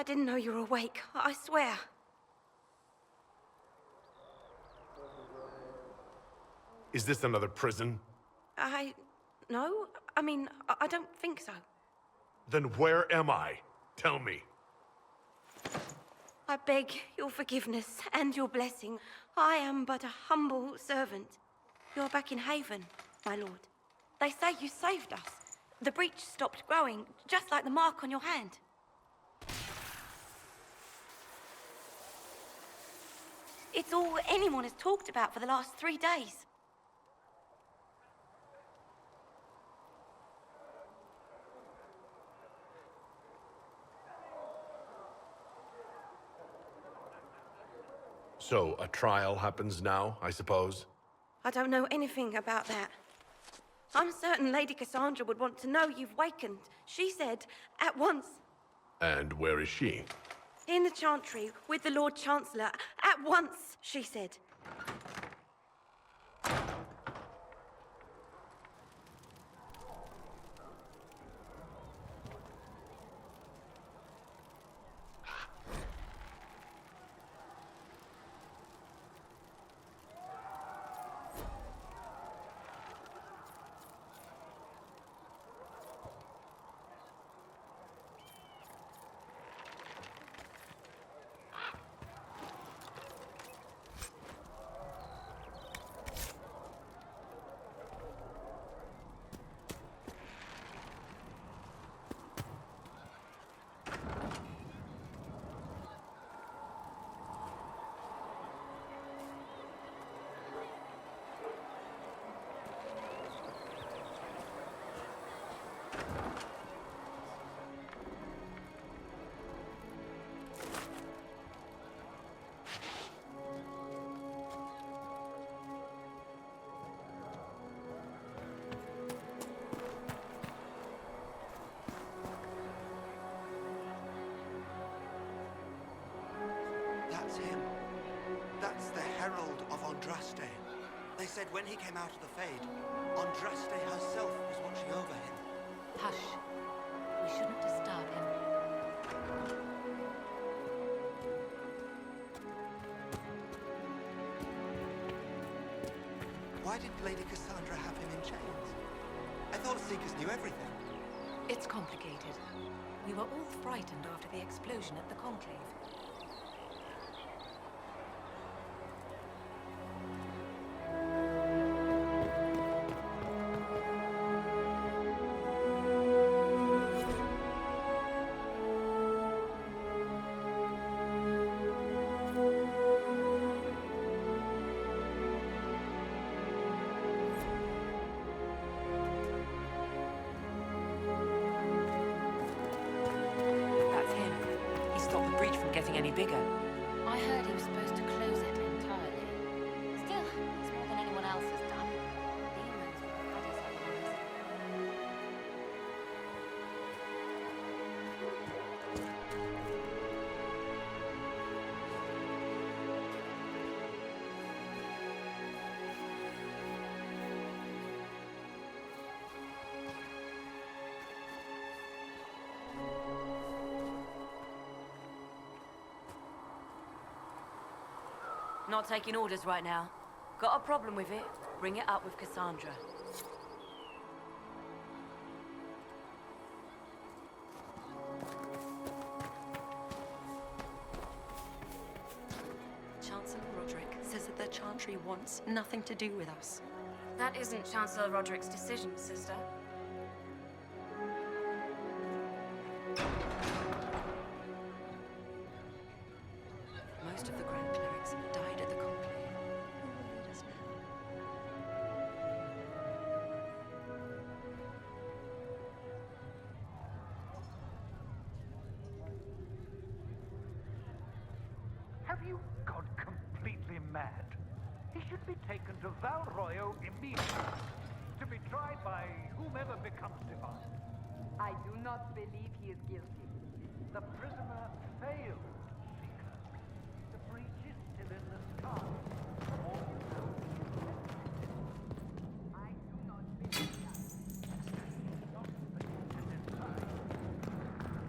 I didn't know you were awake, I swear. Is this another prison? No. I mean, I don't think so. Then where am I? Tell me. I beg your forgiveness and your blessing. I am but a humble servant. You're back in Haven, my lord. They say you saved us. The breach stopped growing, just like the mark on your hand. It's all anyone has talked about for the last 3 days. So, a trial happens now, I suppose? I don't know anything about that. I'm certain Lady Cassandra would want to know you've wakened. She said, at once. And where is she? In the Chantry, with the Lord Chancellor. At once, she said. That's him. That's the Herald of Andraste. They said when he came out of the Fade, Andraste herself was watching over him. Hush. We shouldn't disturb him. Why did Lady Cassandra have him in chains? I thought Seekers knew everything. It's complicated. We were all frightened after the explosion at the Conclave. Getting any bigger. I heard he was supposed to close it entirely. Still, it's more than anyone else has done. Demons were bloody sometimes. Not taking orders right now. Got a problem with it? Bring it up with Cassandra. Chancellor Roderick says that the Chantry wants nothing to do with us. That isn't Chancellor Roderick's decision, sister. Most of the Grand Clerics died at the Conclave. Who will lead us now? Have you gone completely mad? He should be taken to Val Royo immediately, to be tried by whomever becomes divine. I do not believe he is guilty. The prisoner failed, Seeker. The breach is still in the sky. All you know I do not believe that. is not the inside,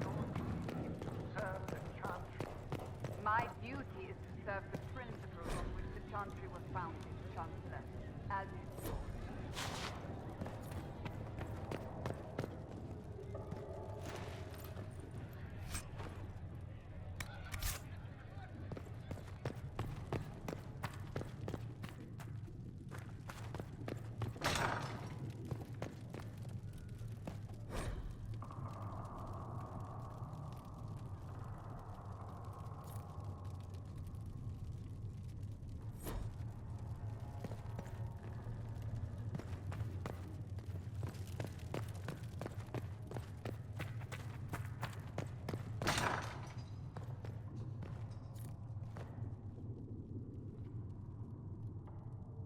nor do you serve the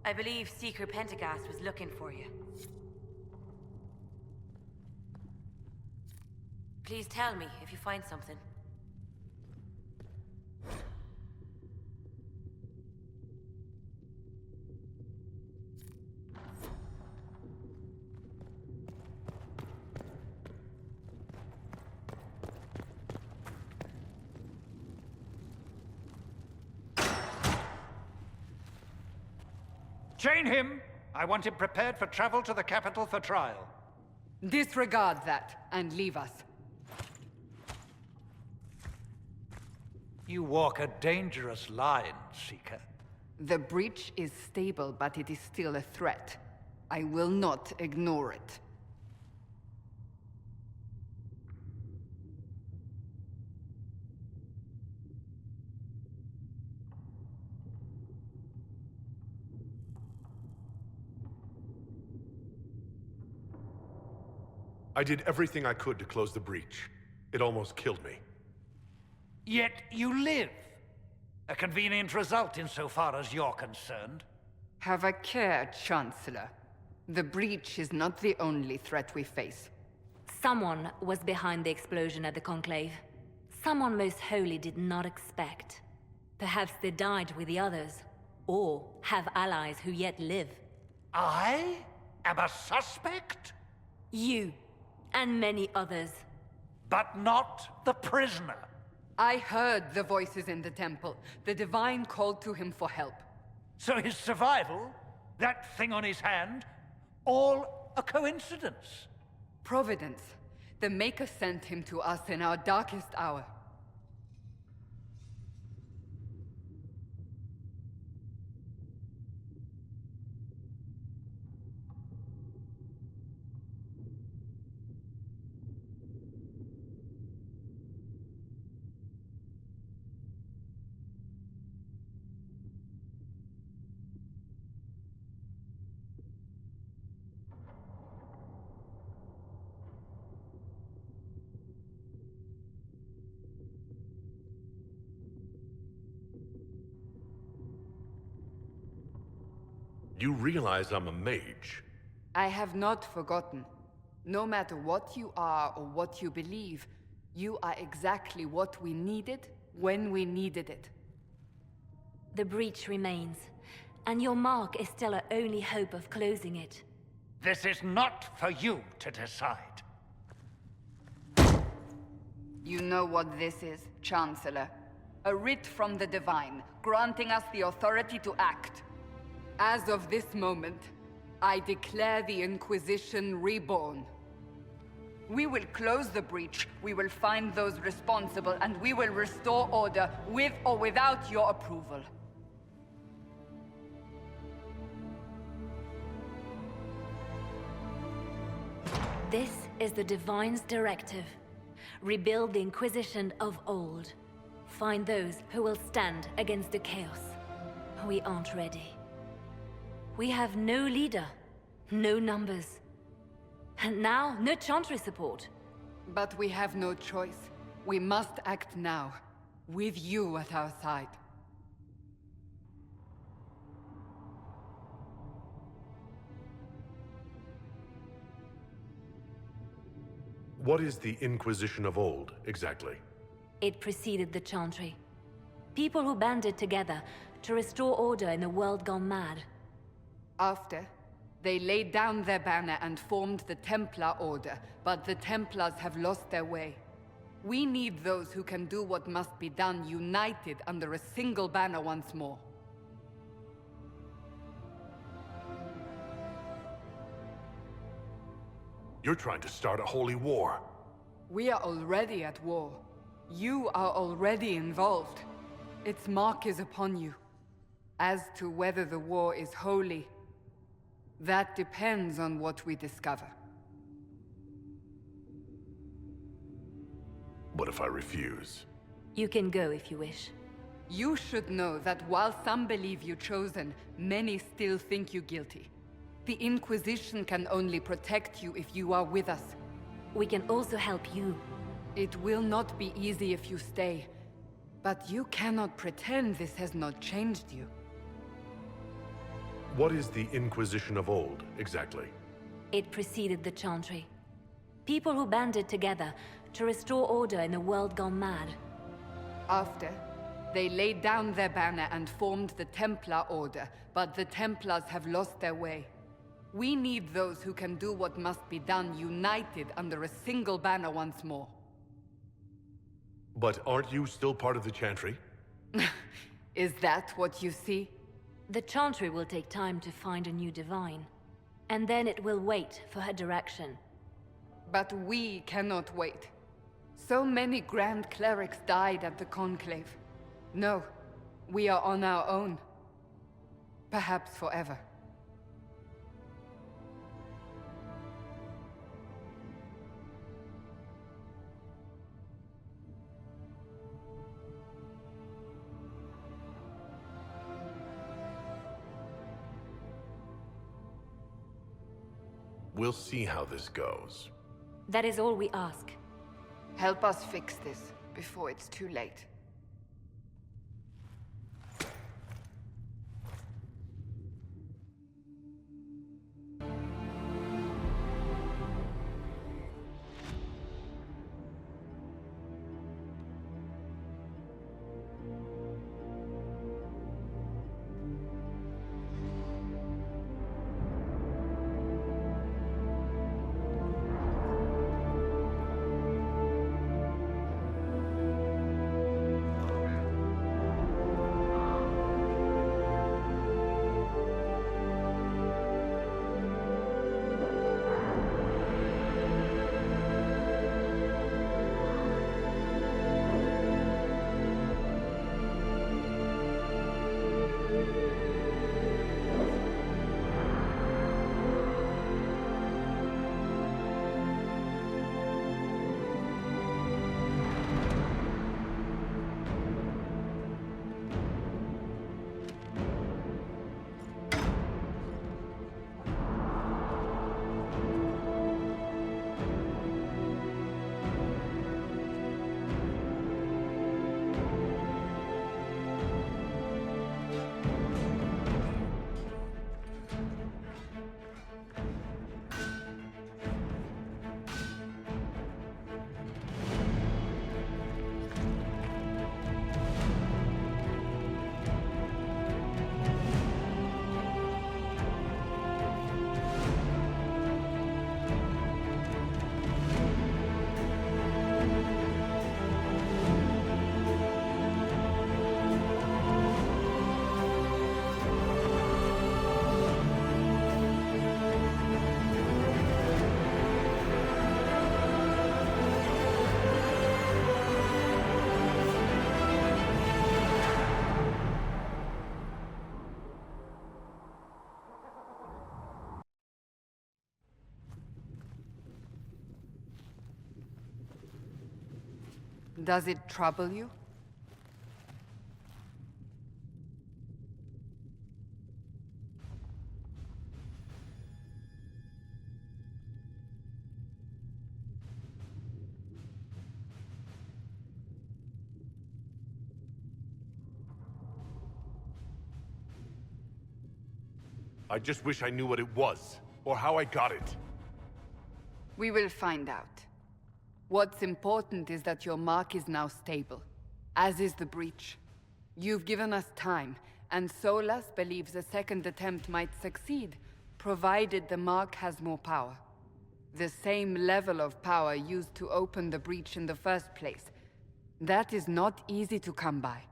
I believe Seeker Pentagast was looking for you. Please tell me if you find something. Chain him! I want him prepared for travel to the capital for trial. Disregard that, and leave us. You walk a dangerous line, Seeker. The breach is stable, but it is still a threat. I will not ignore it. I did everything I could to close the breach. It almost killed me. Yet you live. A convenient result insofar as you're concerned. Have a care, Chancellor. The breach is not the only threat we face. Someone was behind the explosion at the Conclave. Someone Most Holy did not expect. Perhaps they died with the others, or have allies who yet live. I am a suspect? You, and many others. But not the prisoner. I heard the voices in the temple. The Divine called to him for help. So his survival, that thing on his hand, all a coincidence. Providence. The Maker sent him to us in our darkest hour. You realize I'm a mage. I have not forgotten. No matter what you are or what you believe, you are exactly what we needed when we needed it. The breach remains, and your mark is still our only hope of closing it. This is not for you to decide. You know what this is, Chancellor. A writ from the Divine, granting us the authority to act. As of this moment, I declare the Inquisition reborn. We will close the breach, we will find those responsible, and we will restore order with or without your approval. This is the Divine's directive. Rebuild the Inquisition of old. Find those who will stand against the chaos. We aren't ready. We have no leader, no numbers. And now, no Chantry support. But we have no choice. We must act now, with you at our side. What is the Inquisition of old, exactly? It preceded the Chantry. People who banded together to restore order in a world gone mad. After, they laid down their banner and formed the Templar Order, but the Templars have lost their way. We need those who can do what must be done, united under a single banner once more. You're trying to start a holy war. We are already at war. You are already involved. Its mark is upon you. As to whether the war is holy, that depends on what we discover. What if I refuse? You can go if you wish. You should know that while some believe you chosen, many still think you guilty. The Inquisition can only protect you if you are with us. We can also help you. It will not be easy if you stay, but you cannot pretend this has not changed you. What is the Inquisition of old, exactly? It preceded the Chantry. People who banded together to restore order in a world gone mad. After, they laid down their banner and formed the Templar Order, but the Templars have lost their way. We need those who can do what must be done, united under a single banner once more. But aren't you still part of the Chantry? Is that what you see? The Chantry will take time to find a new divine. And then it will wait for her direction. But we cannot wait. So many Grand Clerics died at the Conclave. No, we are on our own. Perhaps forever. We'll see how this goes. That is all we ask. Help us fix this before it's too late. Does it trouble you? I just wish I knew what it was, or how I got it. We will find out. What's important is that your mark is now stable, as is the breach. You've given us time, and Solas believes a second attempt might succeed, provided the mark has more power. The same level of power used to open the breach in the first place. That is not easy to come by.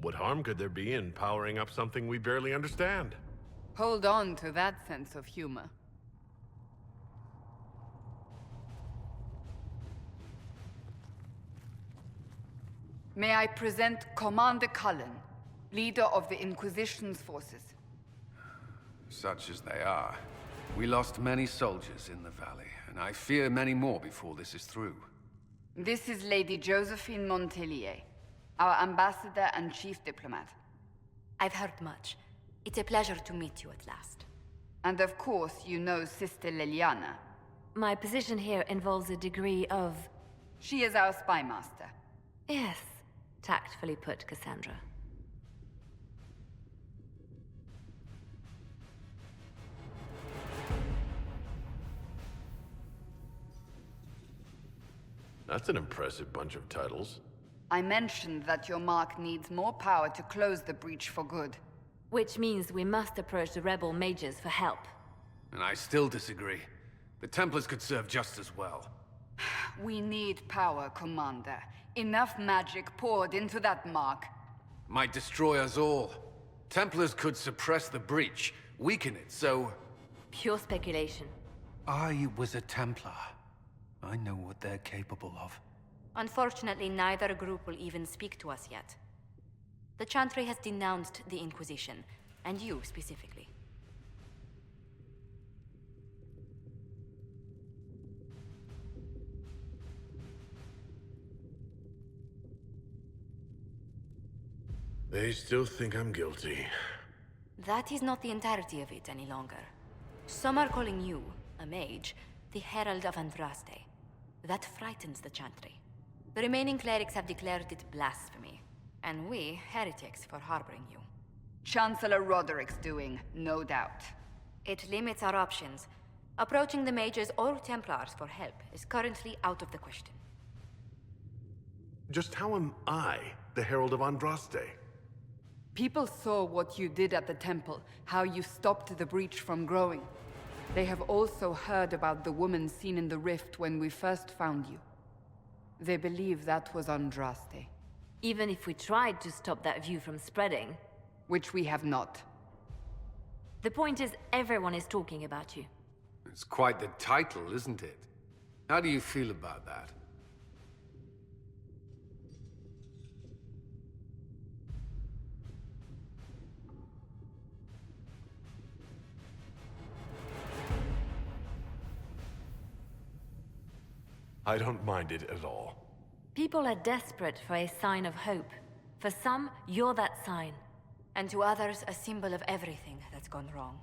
What harm could there be in powering up something we barely understand? Hold on to that sense of humor. May I present Commander Cullen, leader of the Inquisition's forces. Such as they are. We lost many soldiers in the valley, and I fear many more before this is through. This is Lady Josephine Montelier, our ambassador and chief diplomat. I've heard much. It's a pleasure to meet you at last. And of course, you know Sister Liliana. My position here involves a degree of... She is our spy master. Yes, tactfully put, Cassandra. That's an impressive bunch of titles. I mentioned that your mark needs more power to close the breach for good. Which means we must approach the rebel mages for help. And I still disagree. The Templars could serve just as well. We need power, Commander. Enough magic poured into that mark. Might destroy us all. Templars could suppress the breach, weaken it, so... Pure speculation. I was a Templar. I know what they're capable of. Unfortunately, neither group will even speak to us yet. The Chantry has denounced the Inquisition, and you specifically. They still think I'm guilty. That is not the entirety of it any longer. Some are calling you, a mage, the Herald of Andraste. That frightens the Chantry. The remaining clerics have declared it blasphemy, and we, heretics, for harboring you. Chancellor Roderick's doing, no doubt. It limits our options. Approaching the mages or Templars for help is currently out of the question. Just how am I the Herald of Andraste? People saw what you did at the temple, how you stopped the breach from growing. They have also heard about the woman seen in the rift when we first found you. They believe that was Andraste. Even if we tried to stop that view from spreading... Which we have not. The point is, everyone is talking about you. It's quite the title, isn't it? How do you feel about that? I don't mind it at all. People are desperate for a sign of hope. For some, you're that sign. And to others, a symbol of everything that's gone wrong.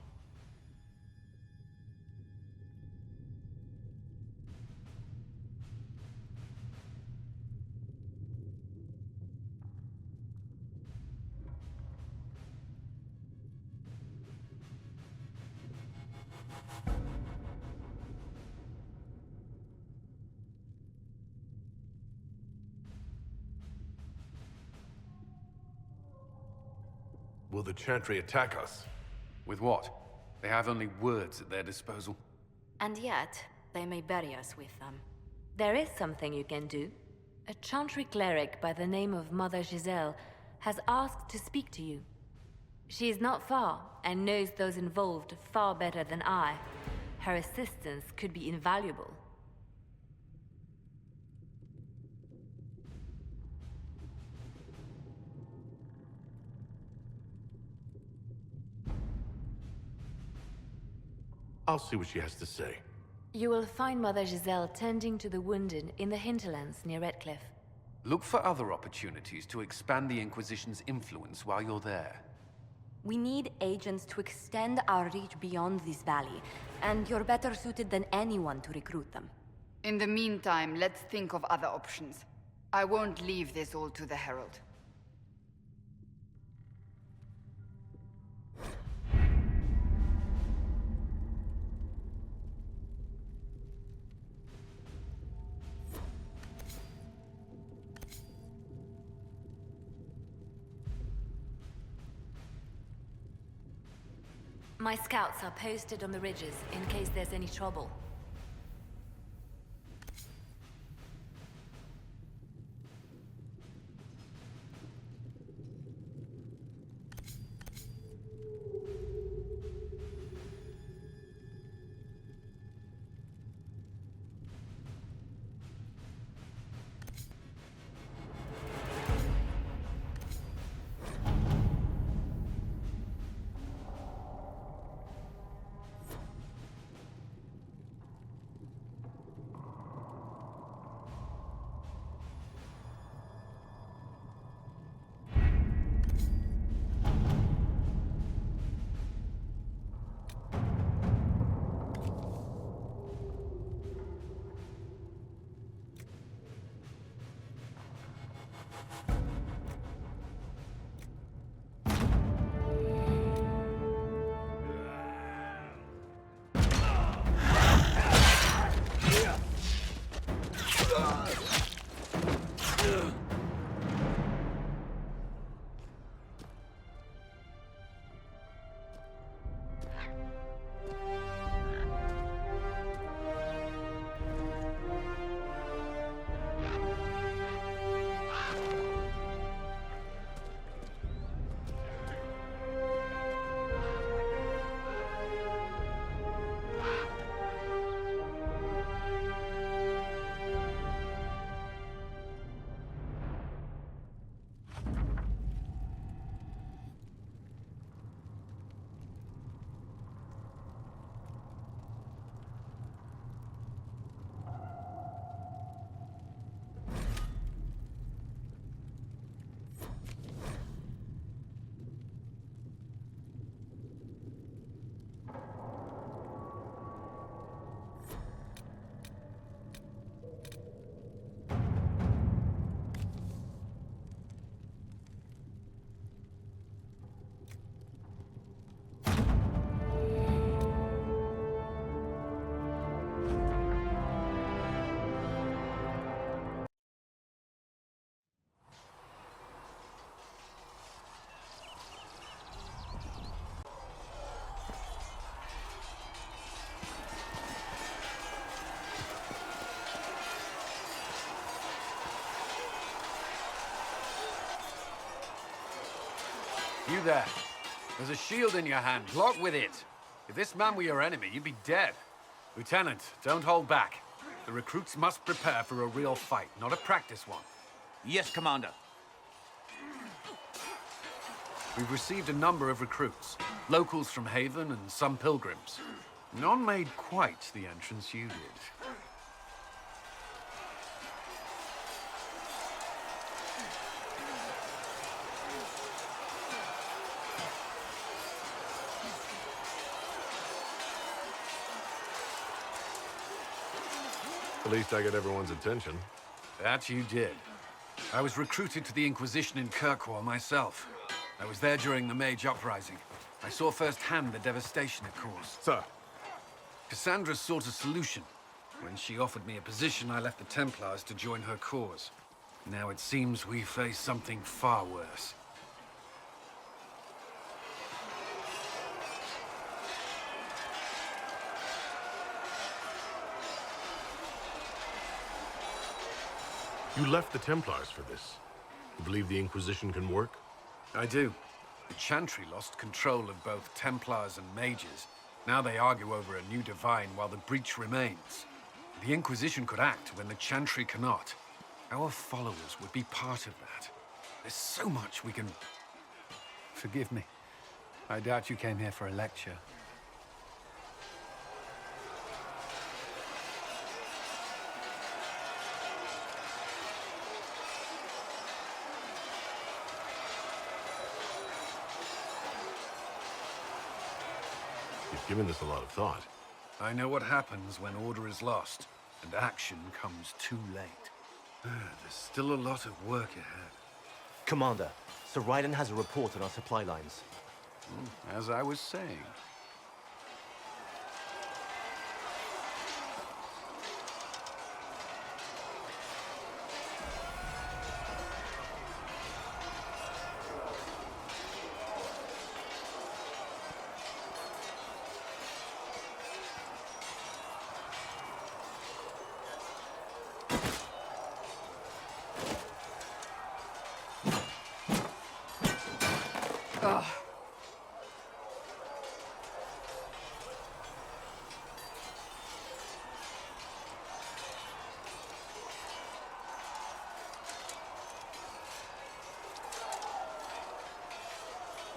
Will the Chantry attack us? With what? They have only words at their disposal. And yet, they may bury us with them. There is something you can do. A Chantry cleric by the name of Mother Giselle has asked to speak to you. She is not far, and knows those involved far better than I. Her assistance could be invaluable. I'll see what she has to say. You will find Mother Giselle tending to the wounded in the hinterlands near Redcliffe. Look for other opportunities to expand the Inquisition's influence while you're there. We need agents to extend our reach beyond this valley, and you're better suited than anyone to recruit them. In the meantime, let's think of other options. I won't leave this all to the Herald. My scouts are posted on the ridges in case there's any trouble. You there. There's a shield in your hand. Block with it. If this man were your enemy, you'd be dead. Lieutenant, don't hold back. The recruits must prepare for a real fight, not a practice one. Yes, Commander. We've received a number of recruits. Locals from Haven and some pilgrims. None made quite the entrance you did. At least I got everyone's attention. That you did. I was recruited to the Inquisition in Kirkwall myself. I was there during the Mage Uprising. I saw firsthand the devastation it caused. Sir. Cassandra sought a solution. When she offered me a position, I left the Templars to join her cause. Now it seems we face something far worse. You left the Templars for this. You believe the Inquisition can work? I do. The Chantry lost control of both Templars and Mages. Now they argue over a new Divine while the breach remains. The Inquisition could act when the Chantry cannot. Our followers would be part of that. There's so much we can... Forgive me. I doubt you came here for a lecture. You've given this a lot of thought. I know what happens when order is lost, and action comes too late. There's still a lot of work ahead. Commander, Sir Raiden has a report on our supply lines. As I was saying.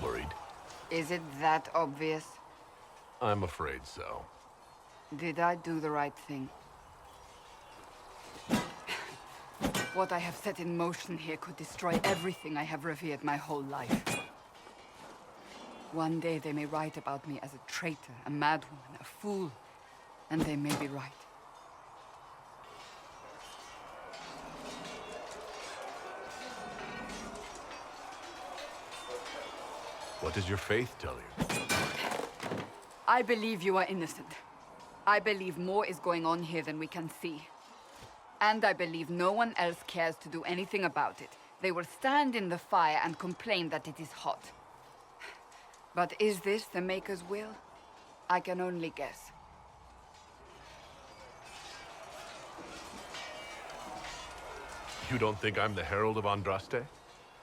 Worried? Is it that obvious? I'm afraid so. Did I do the right thing? What I have set in motion here could destroy everything I have revered my whole life. One day they may write about me as a traitor, a madwoman, a fool, and they may be right. What does your faith tell you? I believe you are innocent. I believe more is going on here than we can see. And I believe no one else cares to do anything about it. They will stand in the fire and complain that it is hot. But is this the Maker's will? I can only guess. You don't think I'm the Herald of Andraste?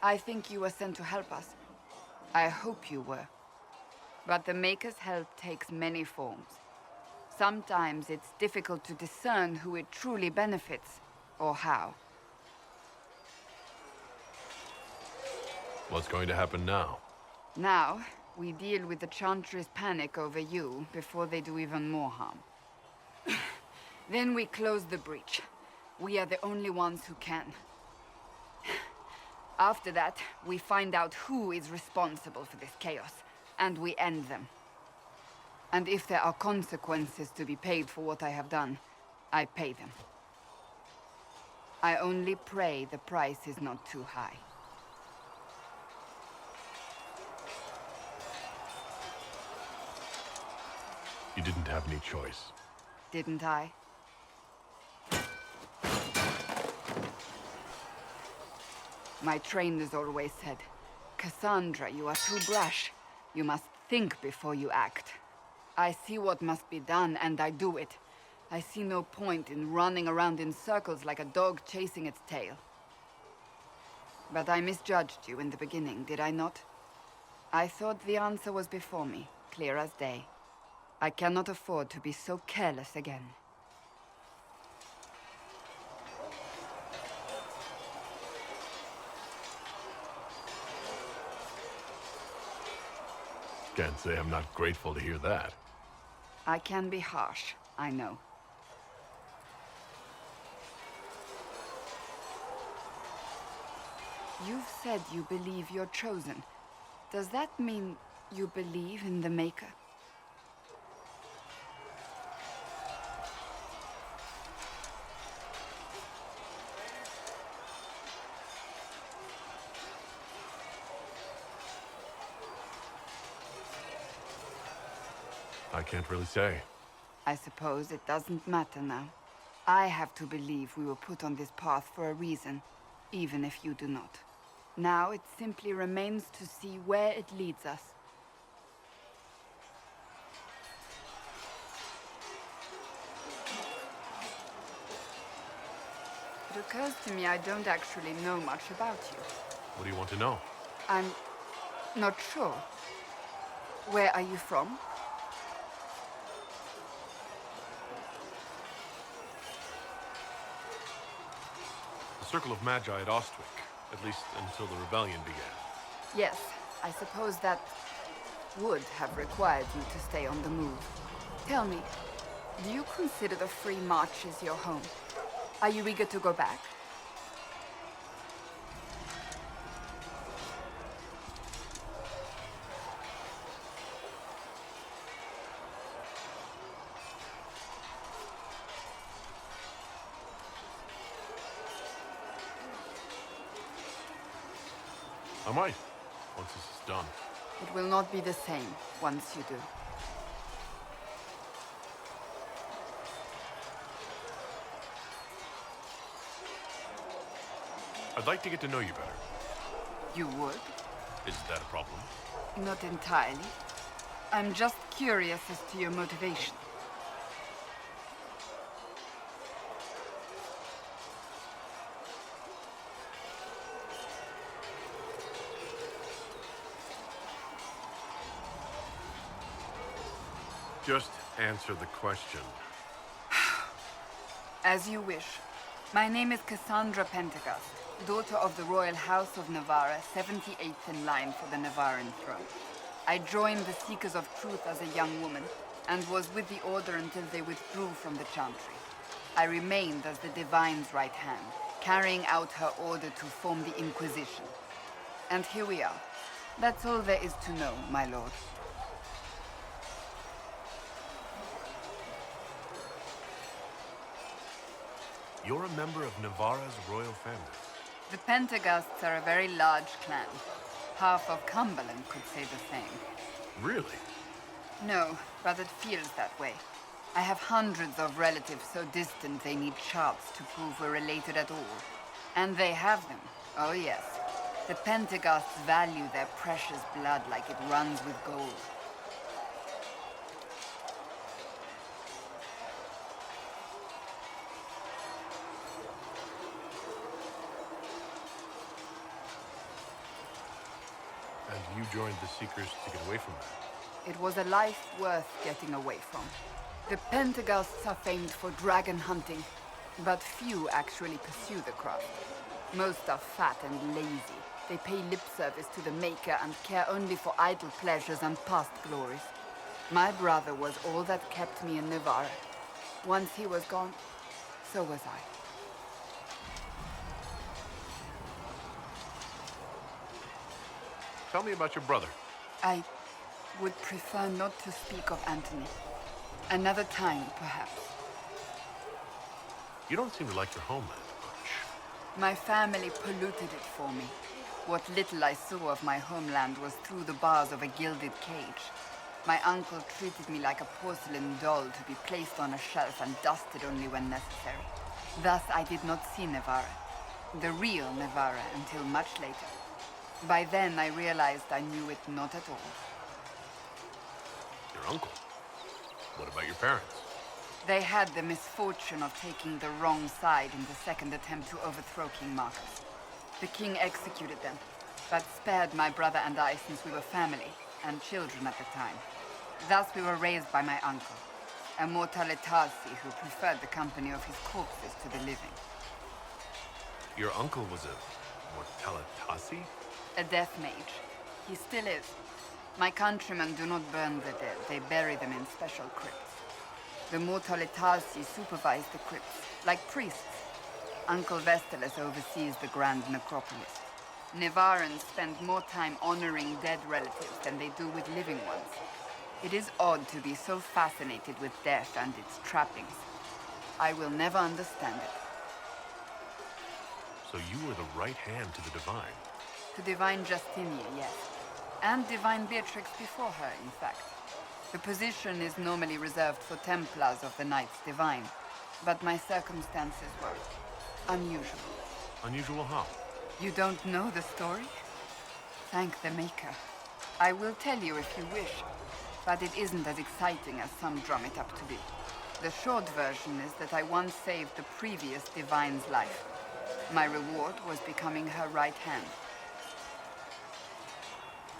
I think you were sent to help us. I hope you were. But the Maker's help takes many forms. Sometimes it's difficult to discern who it truly benefits, or how. What's going to happen now? Now, we deal with the Chantry's panic over you before they do even more harm. Then we close the breach. We are the only ones who can. After that, we find out who is responsible for this chaos, and we end them. And if there are consequences to be paid for what I have done, I pay them. I only pray the price is not too high. You didn't have any choice. Didn't I? My trainers always said, Cassandra, you are too brash. You must think before you act. I see what must be done, and I do it. I see no point in running around in circles like a dog chasing its tail. But I misjudged you in the beginning, did I not? I thought the answer was before me, clear as day. I cannot afford to be so careless again. Can't say I'm not grateful to hear that. I can be harsh, I know. You've said you believe you're chosen. Does that mean you believe in the Maker? I can't really say. I suppose it doesn't matter now. I have to believe we were put on this path for a reason, even if you do not. Now it simply remains to see where it leads us. It occurs to me I don't actually know much about you. What do you want to know? I'm not sure. Where are you from? The Circle of Magi at Ostwick, at least until the rebellion began. Yes, I suppose that would have required you to stay on the move. Tell me, do you consider the Free Marches your home? Are you eager to go back? I might, once this is done. It will not be the same once you do. I'd like to get to know you better. You would? Is that a problem? Not entirely. I'm just curious as to your motivation. Just answer the question. As you wish. My name is Cassandra Pentecost, daughter of the Royal House of Navarra, 78th in line for the Navarran throne. I joined the Seekers of Truth as a young woman, and was with the Order until they withdrew from the Chantry. I remained as the Divine's right hand, carrying out her order to form the Inquisition. And here we are. That's all there is to know, my lord. You're a member of Navarra's royal family. The Pentagusts are a very large clan. Half of Cumberland could say the same. Really? No, but it feels that way. I have hundreds of relatives so distant they need charts to prove we're related at all. And they have them. Oh yes. The Pentagusts value their precious blood like it runs with gold. And you joined the Seekers to get away from that? It was a life worth getting away from. The Pentagusts are famed for dragon hunting, but few actually pursue the craft. Most are fat and lazy. They pay lip service to the Maker and care only for idle pleasures and past glories. My brother was all that kept me in Navarra. Once he was gone, so was I. Tell me about your brother. I would prefer not to speak of Anthony. Another time, perhaps. You don't seem to like your homeland much. My family polluted it for me. What little I saw of my homeland was through the bars of a gilded cage. My uncle treated me like a porcelain doll to be placed on a shelf and dusted only when necessary. Thus I did not see Navarra, the real Navarra, until much later. By then I realized I knew it not at all. Your uncle? What about your parents? They had the misfortune of taking the wrong side in the second attempt to overthrow King Marcus. The king executed them. but spared my brother and I since we were family, and children at the time. Thus we were raised by my uncle, a Mortalitasi who preferred the company of his corpses to the living. Your uncle was a Mortalitasi? A death mage. He still is. My countrymen do not burn the dead, they bury them in special crypts. The Mortalitasi supervise the crypts, like priests. Uncle Vestalis oversees the grand necropolis. Nevarans spend more time honoring dead relatives than they do with living ones. It is odd to be so fascinated with death and its trappings. I will never understand it. So you were the right hand to the Divine? To Divine Justinia, yes. And Divine Beatrix before her, in fact. The position is normally reserved for Templars of the Knights Divine, but my circumstances were unusual. Unusual how? You don't know the story? Thank the Maker. I will tell you if you wish, but it isn't as exciting as some drum it up to be. The short version is that I once saved the previous Divine's life. My reward was becoming her right hand.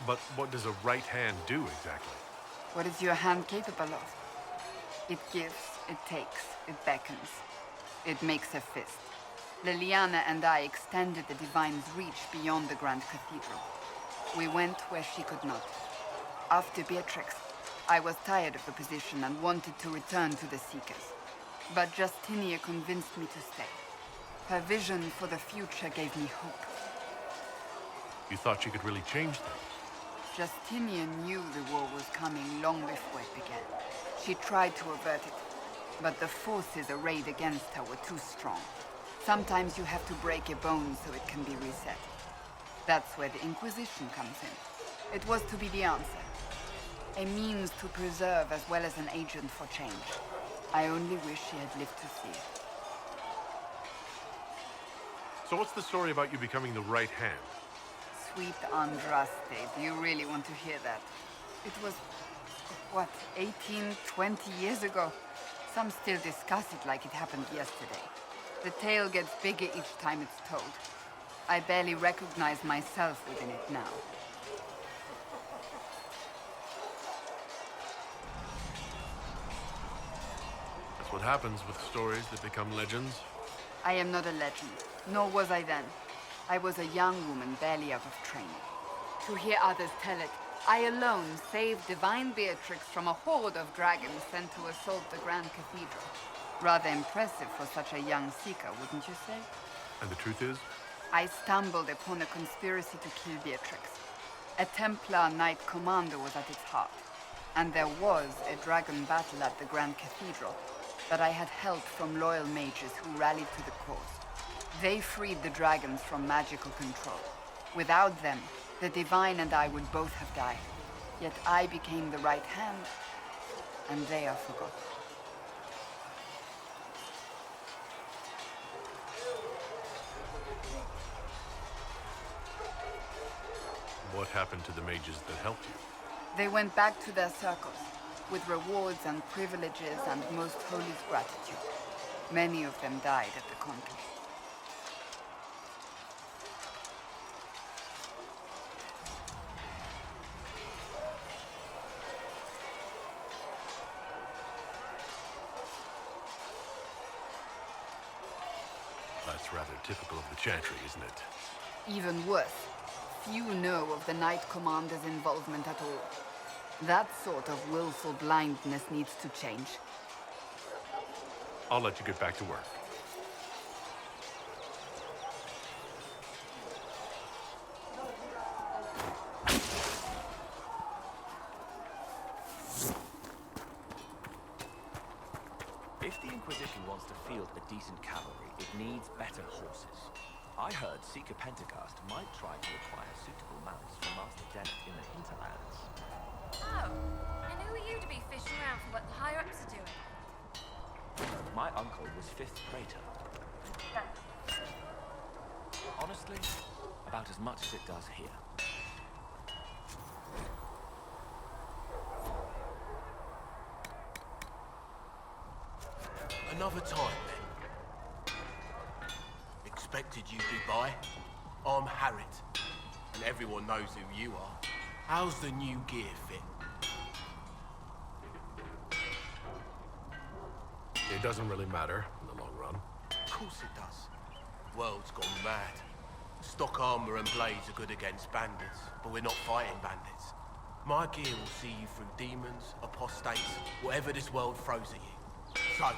But what does a right hand do exactly? What is your hand capable of? It gives, it takes, it beckons. It makes a fist. Liliana and I extended the Divine's reach beyond the Grand Cathedral. We went where she could not. After Beatrix, I was tired of the position and wanted to return to the Seekers. But Justinia convinced me to stay. Her vision for the future gave me hope. You thought she could really change things? Justinia knew the war was coming long before it began. She tried to avert it, but the forces arrayed against her were too strong. Sometimes you have to break a bone so it can be reset. That's where the Inquisition comes in. It was to be the answer. A means to preserve as well as an agent for change. I only wish she had lived to see it. So what's the story about you becoming the right hand? Sweet Andraste, do you really want to hear that? It was, what, 18, 20 years ago? Some still discuss it like it happened yesterday. The tale gets bigger each time it's told. I barely recognize myself within it now. That's what happens with stories that become legends. I am not a legend, nor was I then. I was a young woman barely out of training. To hear others tell it, I alone saved Divine Beatrix from a horde of dragons sent to assault the Grand Cathedral. Rather impressive for such a young seeker, wouldn't you say? And the truth is? I stumbled upon a conspiracy to kill Beatrix. A Templar Knight Commander was at its heart. And there was a dragon battle at the Grand Cathedral, but I had help from loyal mages who rallied to the cause. They freed the dragons from magical control. Without them, the Divine and I would both have died. Yet I became the right hand, and they are forgotten. What happened to the mages that helped you? They went back to their circles, with rewards and privileges and most holy gratitude. Many of them died at the conflict. That's rather typical of the Chantry, isn't it? Even worse, few know of the Knight Commander's involvement at all. That sort of willful blindness needs to change. I'll let you get back to work. If the Inquisition wants to field a decent cavalry, it needs better horses. I heard Seeker Pentecost might try to acquire suitable mounts from Master Dennett in the hinterlands. Oh, and who are you to be fishing around for what the higher-ups are doing? My uncle was 5th Praetor. Honestly, about as much as it does here. Another time, then. Expected you'd be by. I'm Harriet. and everyone knows who you are. How's the new gear fit? It doesn't really matter in the long run. Of course it does. World's gone mad. Stock armor and blades are good against bandits, but we're not fighting bandits. My gear will see you through demons, apostates, whatever this world throws at you. So,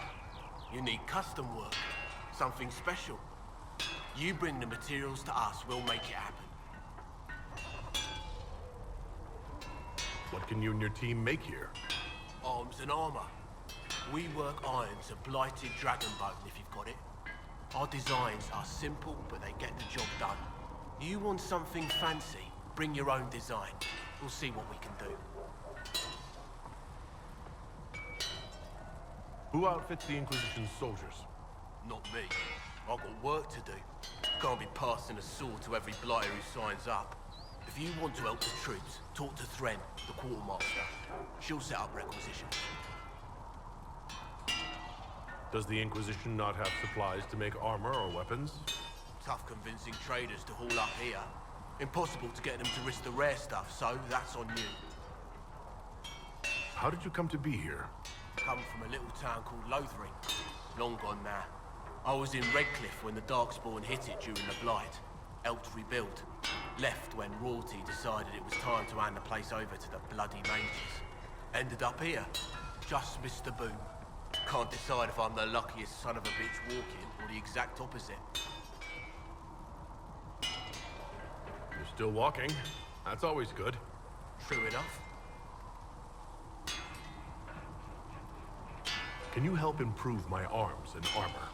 you need custom work, something special. You bring the materials to us, we'll make it happen. What can you and your team make here? Arms and armor. We work iron to blighted dragon bone if you've got it. Our designs are simple, but they get the job done. You want something fancy, bring your own design. We'll see what we can do. Who outfits the Inquisition's soldiers? Not me. I've got work to do. Can't be passing a sword to every blighter who signs up. If you want to help the troops, talk to Thren, the quartermaster. She'll set up requisitions. Does the Inquisition not have supplies to make armor or weapons? Tough convincing traders to haul up here. Impossible to get them to risk the rare stuff, so that's on you. How did you come to be here? Come from a little town called Lothering. Long gone now. I was in Redcliffe when the Darkspawn hit it during the Blight. Helped rebuild. Left when royalty decided it was time to hand the place over to the bloody mages. Ended up here. Just missed the boom. Can't decide if I'm the luckiest son of a bitch walking or the exact opposite. You're still walking. That's always good. True enough. Can you help improve my arms and armor?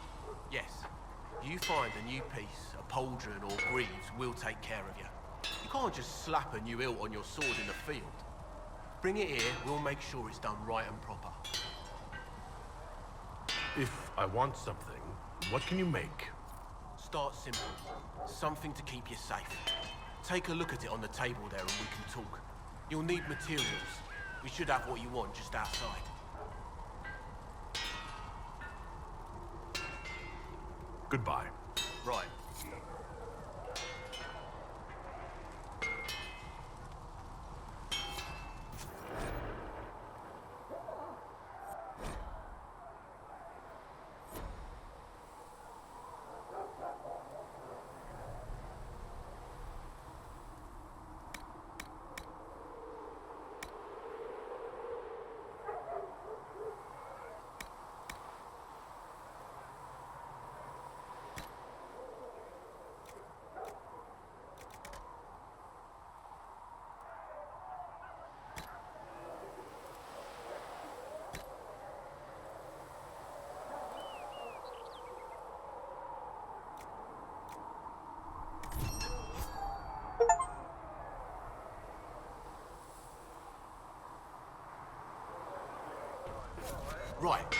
Yes. You find a new piece, a pauldron or greaves, we'll take care of you. You can't just slap a new hilt on your sword in the field. Bring it here, we'll make sure it's done right and proper. If I want something, what can you make? Start simple. Something to keep you safe. Take a look at it on the table there and we can talk. You'll need materials. We should have what you want just outside. Goodbye. Right. Right.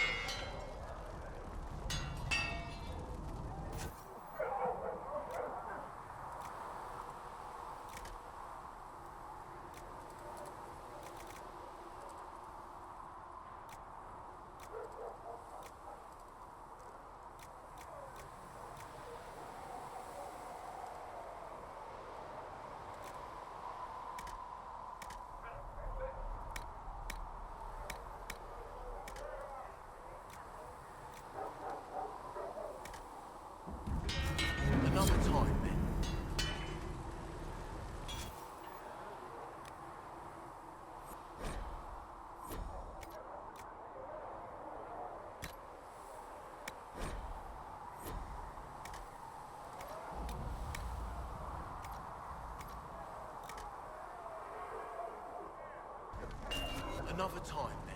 Another time, then. Another time, then.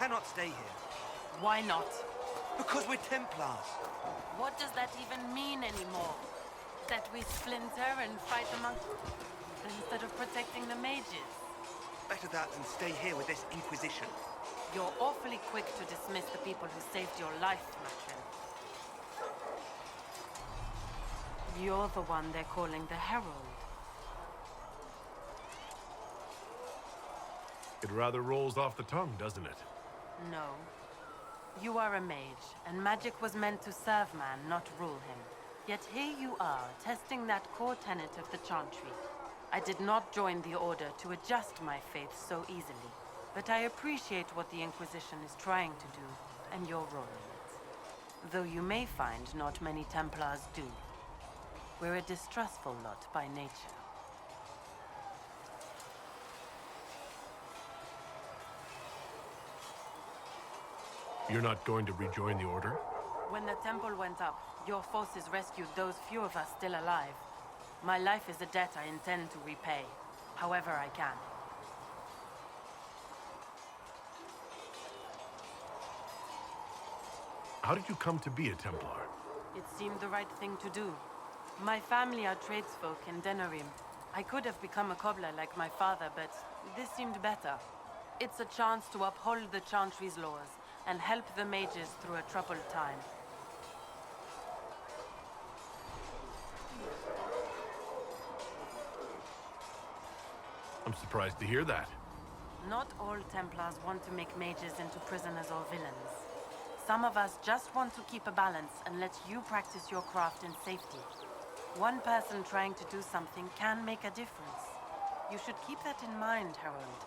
cannot stay here. Why not? Because we're Templars. What does that even mean anymore? That we splinter and fight among... instead of protecting the mages? Better that than stay here with this Inquisition. You're awfully quick to dismiss the people who saved your life, Macklin. You're the one they're calling the Herald. It rather rolls off the tongue, doesn't it? No. You are a mage, and magic was meant to serve man, not rule him. Yet here you are, testing that core tenet of the Chantry. I did not join the Order to adjust my faith so easily, but I appreciate what the Inquisition is trying to do, and your role in it. Though you may find not many Templars do. We're a distrustful lot by nature. You're not going to rejoin the Order? When the temple went up, your forces rescued those few of us still alive. My life is a debt I intend to repay, however I can. How did you come to be a Templar? It seemed the right thing to do. My family are tradesfolk in Denerim. I could have become a cobbler like my father, but this seemed better. It's a chance to uphold the Chantry's laws and help the mages through a troubled time. I'm surprised to hear that. Not all Templars want to make mages into prisoners or villains. Some of us just want to keep a balance and let you practice your craft in safety. One person trying to do something can make a difference. You should keep that in mind, Harold.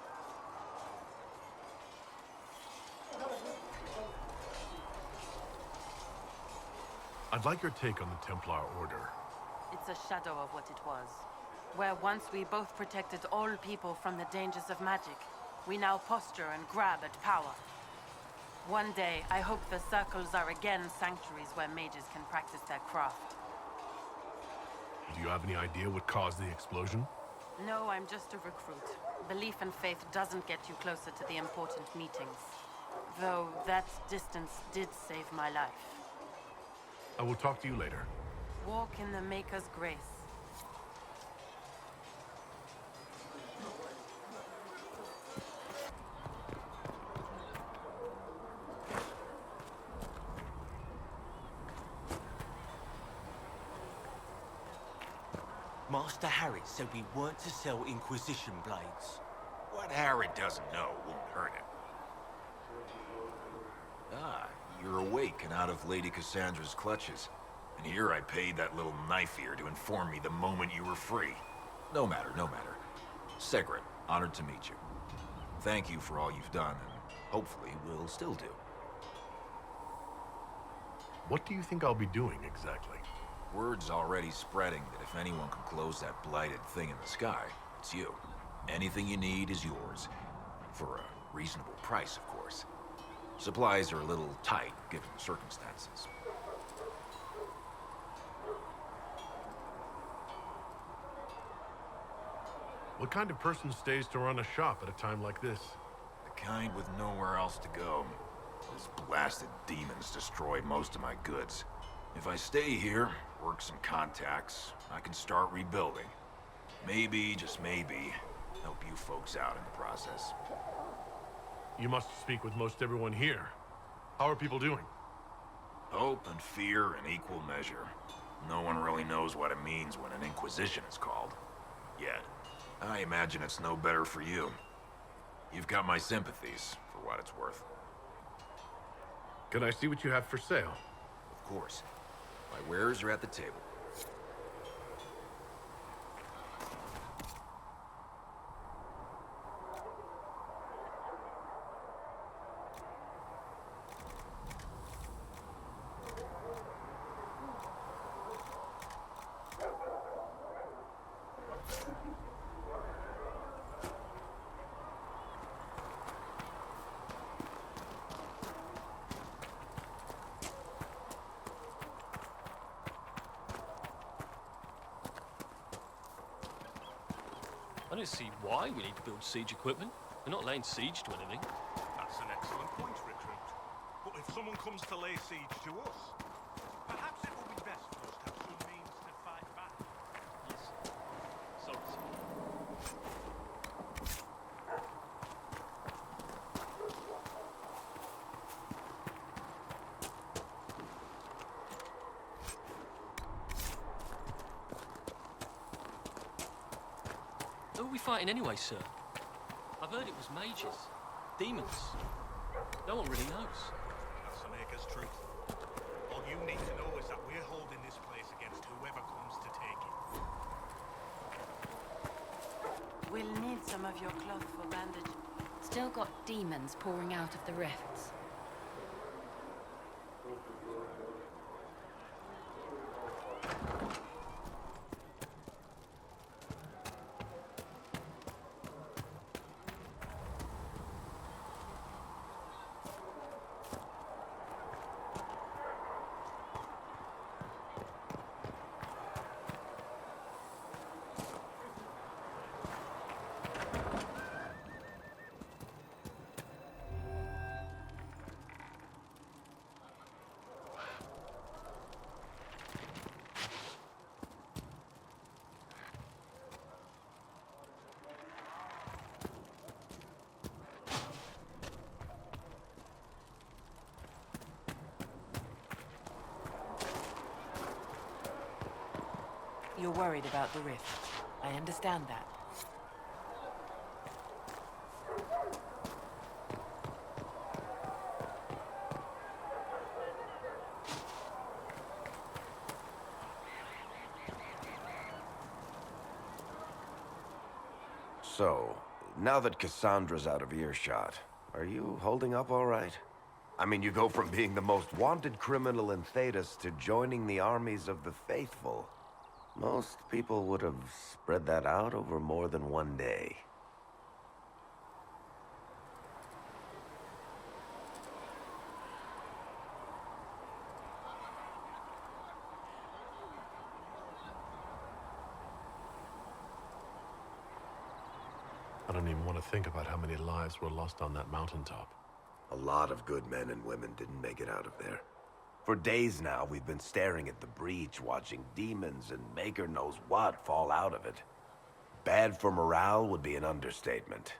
I'd like your take on the Templar Order. It's a shadow of what it was. Where once we both protected all people from the dangers of magic, we now posture and grab at power. One day, I hope the circles are again sanctuaries where mages can practice their craft. Do you have any idea what caused the explosion? No, I'm just a recruit. Belief and faith doesn't get you closer to the important meetings. Though that distance did save my life. I will talk to you later. Walk in the Maker's grace. Master Harry said we weren't to sell Inquisition blades. What Harry doesn't know won't hurt him. Ah, you're awake and out of Lady Cassandra's clutches. And here I paid that little knife ear to inform me the moment you were free. No matter, no matter. Segret, honored to meet you. Thank you for all you've done, and hopefully will still do. What do you think I'll be doing exactly? Word's already spreading that if anyone can close that blighted thing in the sky, it's you. Anything you need is yours. For a reasonable price, of course. Supplies are a little tight, given the circumstances. What kind of person stays to run a shop at a time like this? The kind with nowhere else to go. Those blasted demons destroy most of my goods. If I stay here, work some contacts, I can start rebuilding. Maybe, just maybe, help you folks out in the process. You must speak with most everyone here. How are people doing? Hope and fear in equal measure. No one really knows what it means when an Inquisition is called. Yet. I imagine it's no better for you. You've got my sympathies, for what it's worth. Can I see what you have for sale? Of course. My wares are at the table. I don't see why we need to build siege equipment. We're not laying siege to anything. That's an excellent point. someone comes to lay siege to us. Perhaps it will be best for us to have some means to fight back. Yes. Sorry, sir. Who are we fighting anyway, sir? I've heard it was mages. Demons. No one really knows. That's the Maker's truth. All you need to know is that we're holding this place against whoever comes to take it. We'll need some of your cloth for bandage. Still got demons pouring out of the rifts. You're worried about the rift. I understand that. So, now that Cassandra's out of earshot, are you holding up all right? I mean, you go from being the most wanted criminal in Thedas to joining the armies of the faithful. Most people would have spread that out over more than one day. I don't even want to think about how many lives were lost on that mountaintop. A lot of good men and women didn't make it out of there. For days now, we've been staring at the breach, watching demons and maker knows what fall out of it. Bad for morale would be an understatement.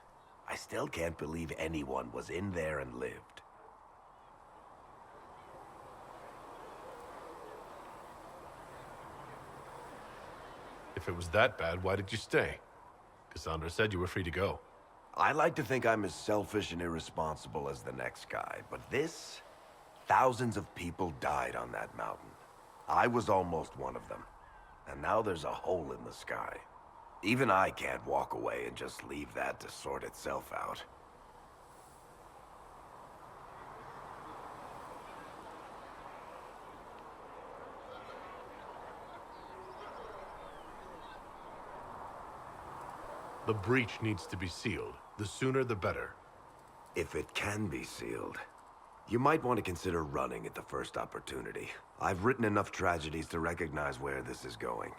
I still can't believe anyone was in there and lived. If it was that bad, why did you stay? Cassandra said you were free to go. I like to think I'm as selfish and irresponsible as the next guy, but this... Thousands of people died on that mountain. I was almost one of them. And now there's a hole in the sky. Even I can't walk away and just leave that to sort itself out. The breach needs to be sealed. The sooner the better. If it can be sealed. You might want to consider running at the first opportunity. I've written enough tragedies to recognize where this is going.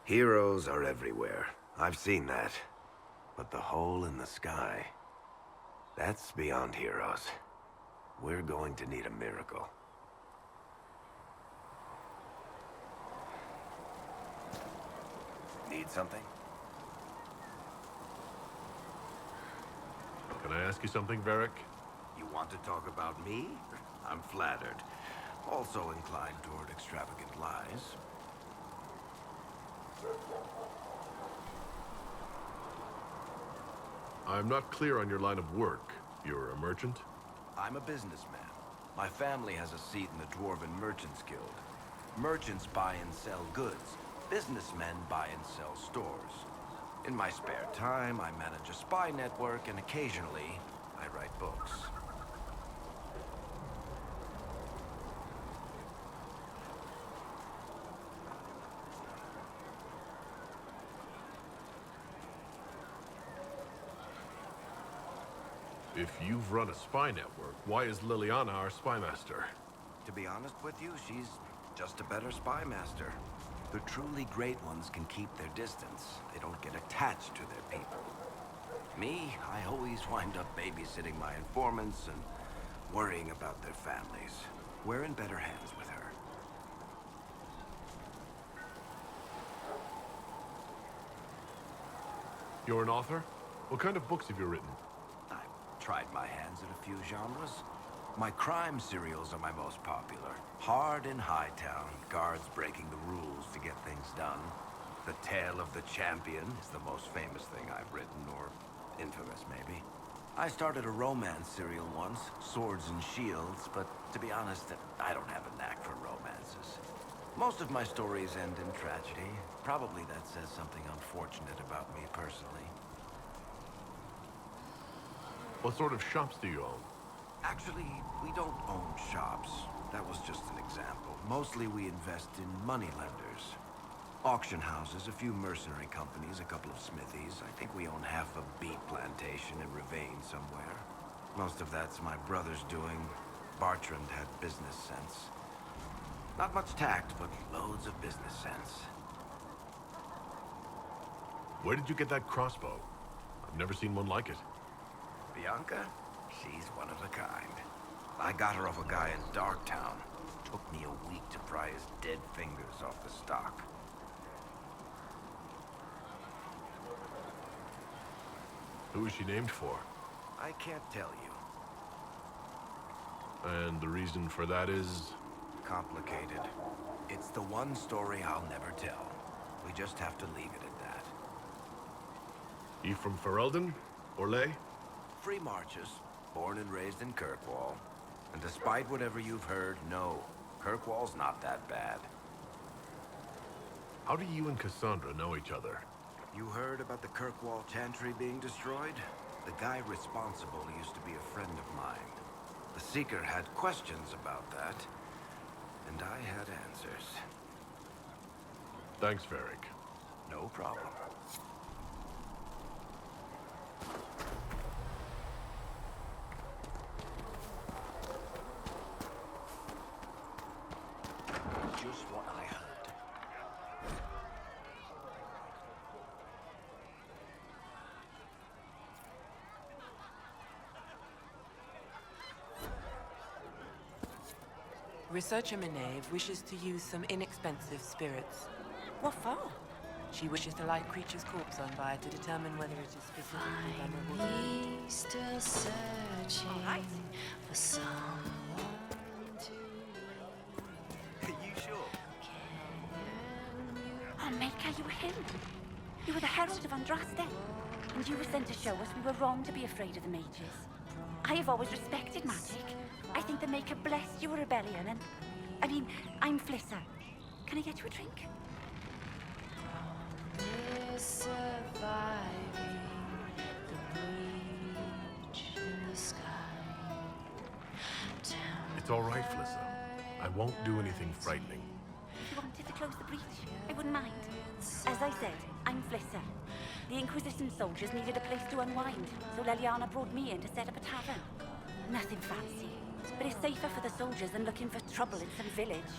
Heroes are everywhere. I've seen that. But the hole in the sky... that's beyond heroes. We're going to need a miracle. Need something? Can I ask you something, Varric? You want to talk about me? I'm flattered. Also inclined toward extravagant lies. I'm not clear on your line of work. You're a merchant? I'm a businessman. My family has a seat in the Dwarven Merchants Guild. Merchants buy and sell goods. Businessmen buy and sell stores. In my spare time, I manage a spy network, and occasionally, I write books. If you've run a spy network, why is Liliana our spy master? To be honest with you, she's just a better spy master. The truly great ones can keep their distance. They don't get attached to their people. Me, I always wind up babysitting my informants and worrying about their families. We're in better hands with her. You're an author? What kind of books have you written? I've tried my hands at a few genres. My crime serials are my most popular. Hard in Hightown, guards breaking the rules to get things done. The Tale of the Champion is the most famous thing I've written, or infamous maybe. I started a romance serial once, Swords and Shields, but to be honest, I don't have a knack for romances. Most of my stories end in tragedy. Probably that says something unfortunate about me personally. What sort of shops do you own? Actually, we don't own shops. That was just an example. Mostly we invest in moneylenders. Auction houses, a few mercenary companies, a couple of smithies. I think we own half a beet plantation in Ravane somewhere. Most of that's my brother's doing. Bartrand had business sense. Not much tact, but loads of business sense. Where did you get that crossbow? I've never seen one like it. Bianca? She's one of a kind. I got her off a guy in Darktown. Took me a week to pry his dead fingers off the stock. Who is she named for? I can't tell you. And the reason for that is? Complicated. It's the one story I'll never tell. We just have to leave it at that. You from Ferelden? Orlais? Free Marches, born and raised in Kirkwall. And despite whatever you've heard, no, Kirkwall's not that bad. How do you and Cassandra know each other? You heard about the Kirkwall Chantry being destroyed? The guy responsible used to be a friend of mine. The Seeker had questions about that, and I had answers. Thanks, Varric. No problem. Just what I heard. Researcher Meneve wishes to use some inexpensive spirits. What for? She wishes to light creatures' corpse on fire to determine whether it is specifically vulnerable. Still searching for someone to. Are you sure? Oh, Maker, you were him. You were the Herald of Andraste. And you were sent to show us we were wrong to be afraid of the mages. I have always respected magic. I think the Maker blessed your rebellion and... I'm Flissa. Can I get you a drink? Surviving the breach in the sky. It's all right, Flissa. I won't do anything frightening. If you wanted to close the breach, I wouldn't mind. As I said, I'm Flissa. The Inquisition soldiers needed a place to unwind, so Leliana brought me in to set up a tavern. Nothing fancy, but it's safer for the soldiers than looking for trouble in some village.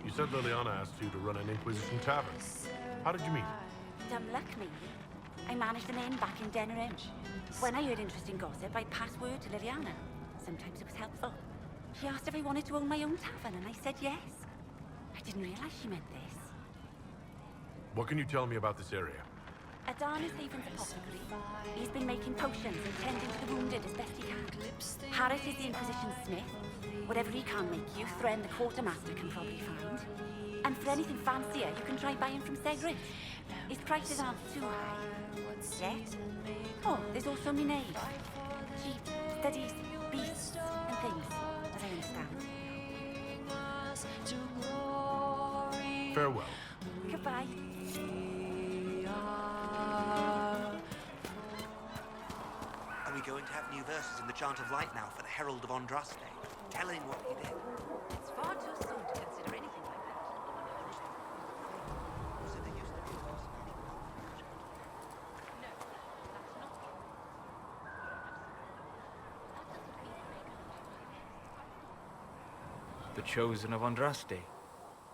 You said Liliana asked you to run an Inquisition tavern. How did you meet? Dumb luck, maybe. I managed an inn back in Denerim. When I heard interesting gossip, I'd pass word to Liliana. Sometimes it was helpful. She asked if I wanted to own my own tavern, and I said yes. I didn't realize she meant this. What can you tell me about this area? Adan is Haven's apothecary. He's been making potions and tending to the wounded as best he can. Harris is the Inquisition smith. Whatever he can't make you, Thren the quartermaster can probably find. And for anything fancier, you can try buying from Segret. His prices aren't too high. Yet. Oh, there's also Minade. She studies beasts and things, as I understand. Farewell. Goodbye. Are we going to have new verses in the Chant of Light now for the Herald of Andraste, telling what he did? It's far too soon to consider anything like that. So there used to be a possibility. The chosen of Andraste,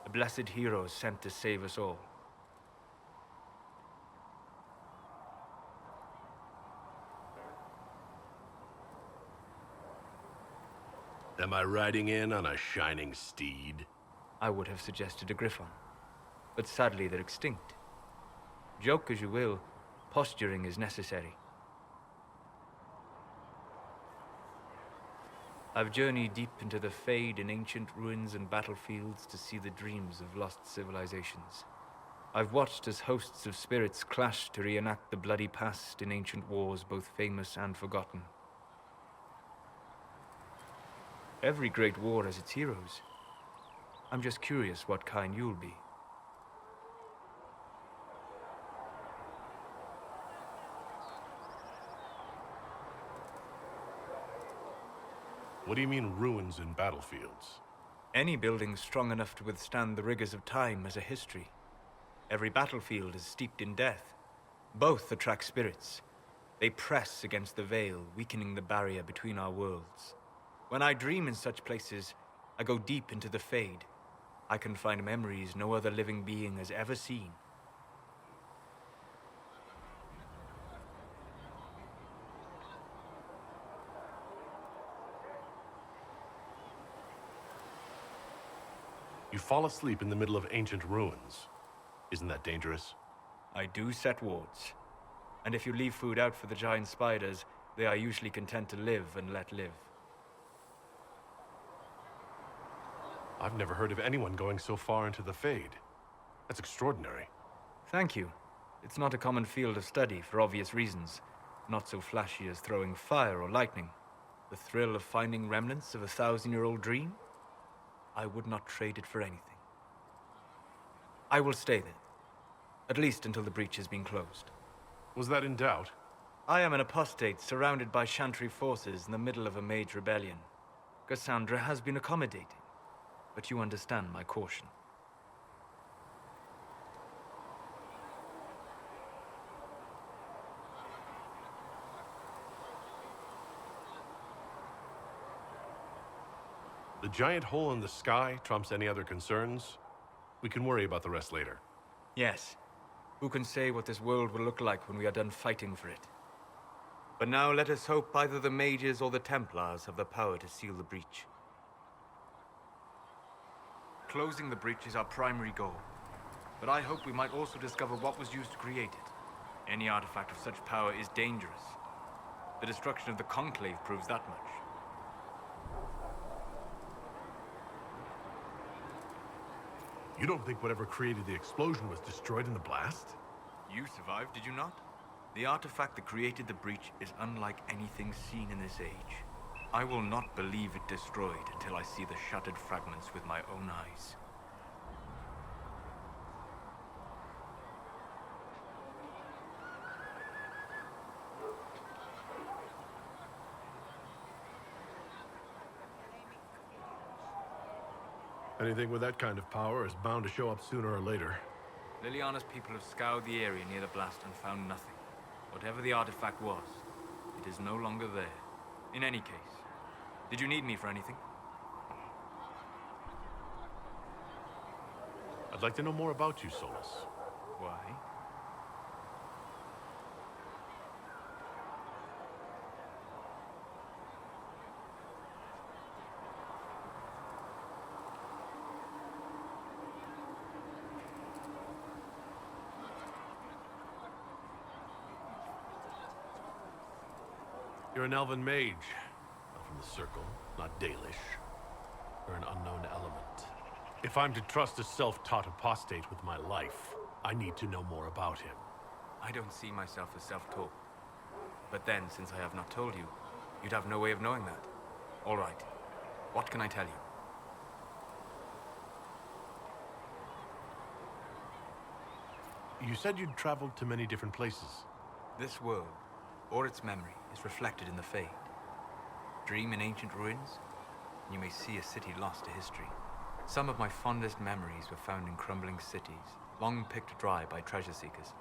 the blessed heroes sent to save us all. Am I riding in on a shining steed? I would have suggested a griffon, but sadly they're extinct. Joke as you will, posturing is necessary. I've journeyed deep into the Fade in ancient ruins and battlefields to see the dreams of lost civilizations. I've watched as hosts of spirits clash to reenact the bloody past in ancient wars, both famous and forgotten. Every great war has its heroes. I'm just curious what kind you'll be. What do you mean, ruins and battlefields? Any building strong enough to withstand the rigors of time has a history. Every battlefield is steeped in death. Both attract spirits. They press against the veil, weakening the barrier between our worlds. When I dream in such places, I go deep into the Fade. I can find memories no other living being has ever seen. You fall asleep in the middle of ancient ruins. Isn't that dangerous? I do set wards. And if you leave food out for the giant spiders, they are usually content to live and let live. I've never heard of anyone going so far into the Fade. That's extraordinary. Thank you. It's not a common field of study for obvious reasons. Not so flashy as throwing fire or lightning. The thrill of finding remnants of a 1,000-year-old dream? I would not trade it for anything. I will stay there. At least until the breach has been closed. Was that in doubt? I am an apostate surrounded by Chantry forces in the middle of a mage rebellion. Cassandra has been accommodating, but you understand my caution. The giant hole in the sky trumps any other concerns. We can worry about the rest later. Yes. Who can say what this world will look like when we are done fighting for it? But now let us hope either the mages or the Templars have the power to seal the breach. Closing the breach is our primary goal. But I hope we might also discover what was used to create it. Any artifact of such power is dangerous. The destruction of the Conclave proves that much. You don't think whatever created the explosion was destroyed in the blast? You survived, did you not? The artifact that created the breach is unlike anything seen in this age. I will not believe it destroyed until I see the shattered fragments with my own eyes. Anything with that kind of power is bound to show up sooner or later. Liliana's people have scoured the area near the blast and found nothing. Whatever the artifact was, it is no longer there. In any case, did you need me for anything? I'd like to know more about you, Solus. Why? You're an elven mage. Not from the Circle, not Dalish. You're an unknown element. If I'm to trust a self-taught apostate with my life, I need to know more about him. I don't see myself as self-taught. But then, since I have not told you, you'd have no way of knowing that. All right. What can I tell you? You said you'd traveled to many different places. This world, or its memory, is reflected in the Fade. Dream in ancient ruins, and you may see a city lost to history. Some of my fondest memories were found in crumbling cities, long picked dry by treasure seekers,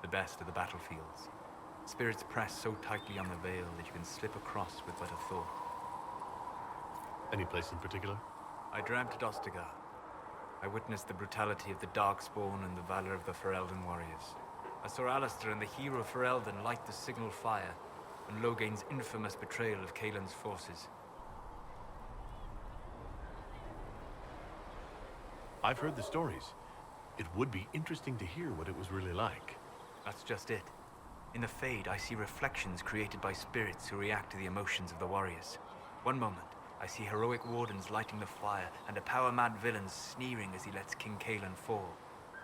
the best of the battlefields. Spirits press so tightly on the veil that you can slip across with but a thought. Any place in particular? I dreamt at Ostagar. I witnessed the brutality of the Darkspawn and the valor of the Ferelden warriors. I saw Alistair and the hero Ferelden light the signal fire, and Logain's infamous betrayal of Kaelin's forces. I've heard the stories. It would be interesting to hear what it was really like. That's just it. In the Fade, I see reflections created by spirits who react to the emotions of the warriors. One moment, I see heroic wardens lighting the fire and a power-mad villain sneering as he lets King Kalen fall.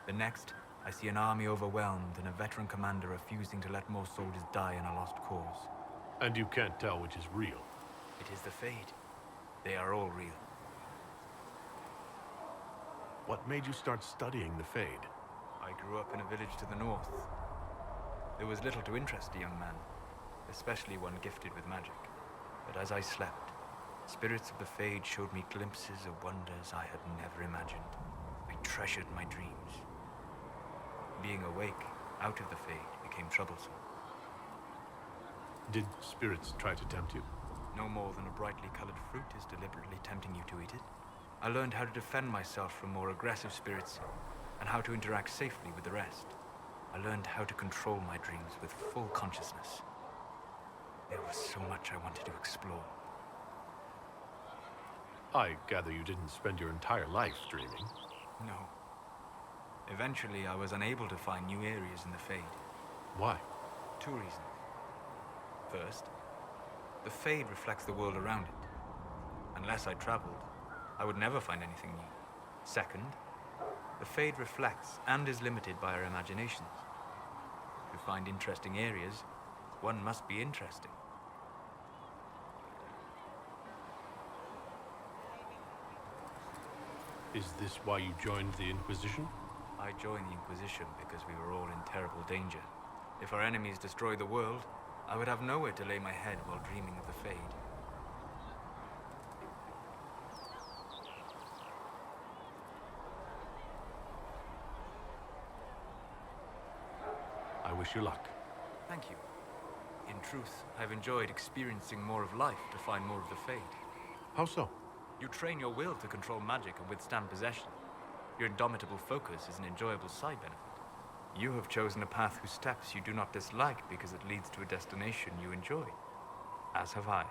The next, I see an army overwhelmed and a veteran commander refusing to let more soldiers die in a lost cause. And you can't tell which is real. It is the Fade. They are all real. What made you start studying the Fade? I grew up in a village to the north. There was little to interest a young man, especially one gifted with magic. But as I slept, spirits of the Fade showed me glimpses of wonders I had never imagined. I treasured my dreams. Being awake, out of the Fade, became troublesome. Did spirits try to tempt you? No more than a brightly colored fruit is deliberately tempting you to eat it. I learned how to defend myself from more aggressive spirits, and how to interact safely with the rest. I learned how to control my dreams with full consciousness. There was so much I wanted to explore. I gather you didn't spend your entire life dreaming. No. Eventually, I was unable to find new areas in the Fade. Why? 2 reasons. First, the Fade reflects the world around it. Unless I traveled, I would never find anything new. Second, the Fade reflects and is limited by our imaginations. To find interesting areas, one must be interesting. Is this why you joined the Inquisition? I joined the Inquisition because we were all in terrible danger. If our enemies destroyed the world, I would have nowhere to lay my head while dreaming of the Fade. I wish you luck. Thank you. In truth, I've enjoyed experiencing more of life to find more of the Fade. How so? You train your will to control magic and withstand possession. Your indomitable focus is an enjoyable side benefit. You have chosen a path whose steps you do not dislike because it leads to a destination you enjoy. As have I.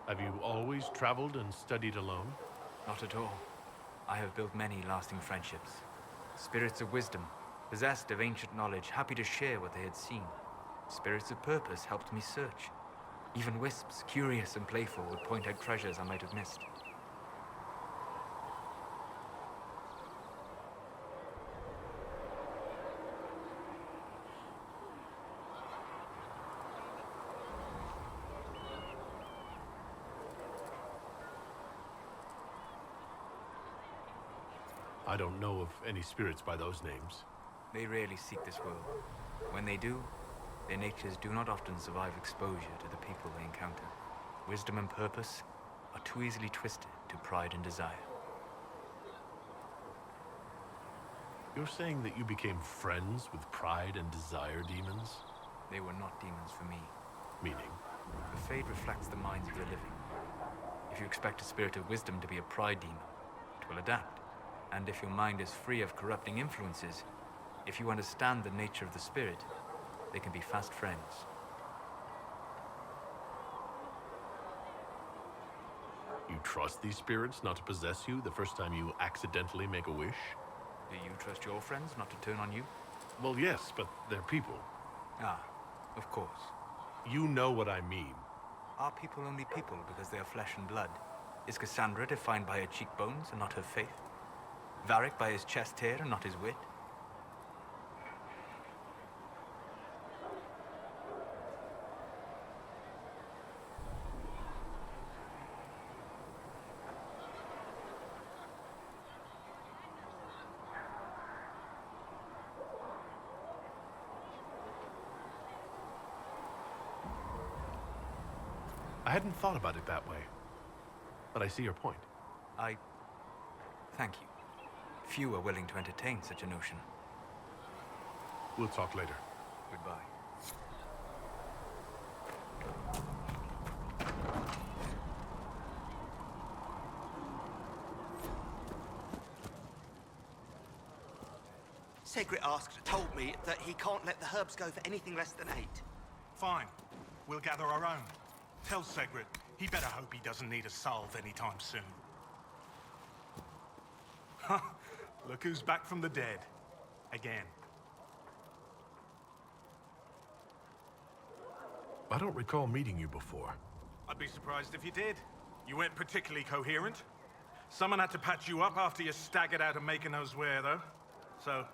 Have you always traveled and studied alone? Not at all. I have built many lasting friendships. Spirits of wisdom, possessed of ancient knowledge, happy to share what they had seen. Spirits of purpose helped me search. Even wisps, curious and playful, would point out treasures I might have missed. I don't know of any spirits by those names. They rarely seek this world. When they do, their natures do not often survive exposure to the people they encounter. Wisdom and purpose are too easily twisted to pride and desire. You're saying that you became friends with pride and desire demons? They were not demons for me. Meaning? The Fade reflects the minds of the living. If you expect a spirit of wisdom to be a pride demon, it will adapt. And if your mind is free of corrupting influences, if you understand the nature of the spirit, they can be fast friends. You trust these spirits not to possess you the first time you accidentally make a wish? Do you trust your friends not to turn on you? Well, yes, but they're people. Ah, of course. You know what I mean. Are people only people because they are flesh and blood? Is Cassandra defined by her cheekbones and not her faith? Varric by his chest hair and not his wit? I hadn't thought about it that way, but I see your point. Thank you. Few are willing to entertain such a notion. We'll talk later. Goodbye. Segret told me that he can't let the herbs go for anything less than 8. Fine. We'll gather our own. Tell Segret he better hope he doesn't need a salve anytime soon. Look who's back from the dead. Again. I don't recall meeting you before. I'd be surprised if you did. You weren't particularly coherent. Someone had to patch you up after you staggered out of making those wear, though. So,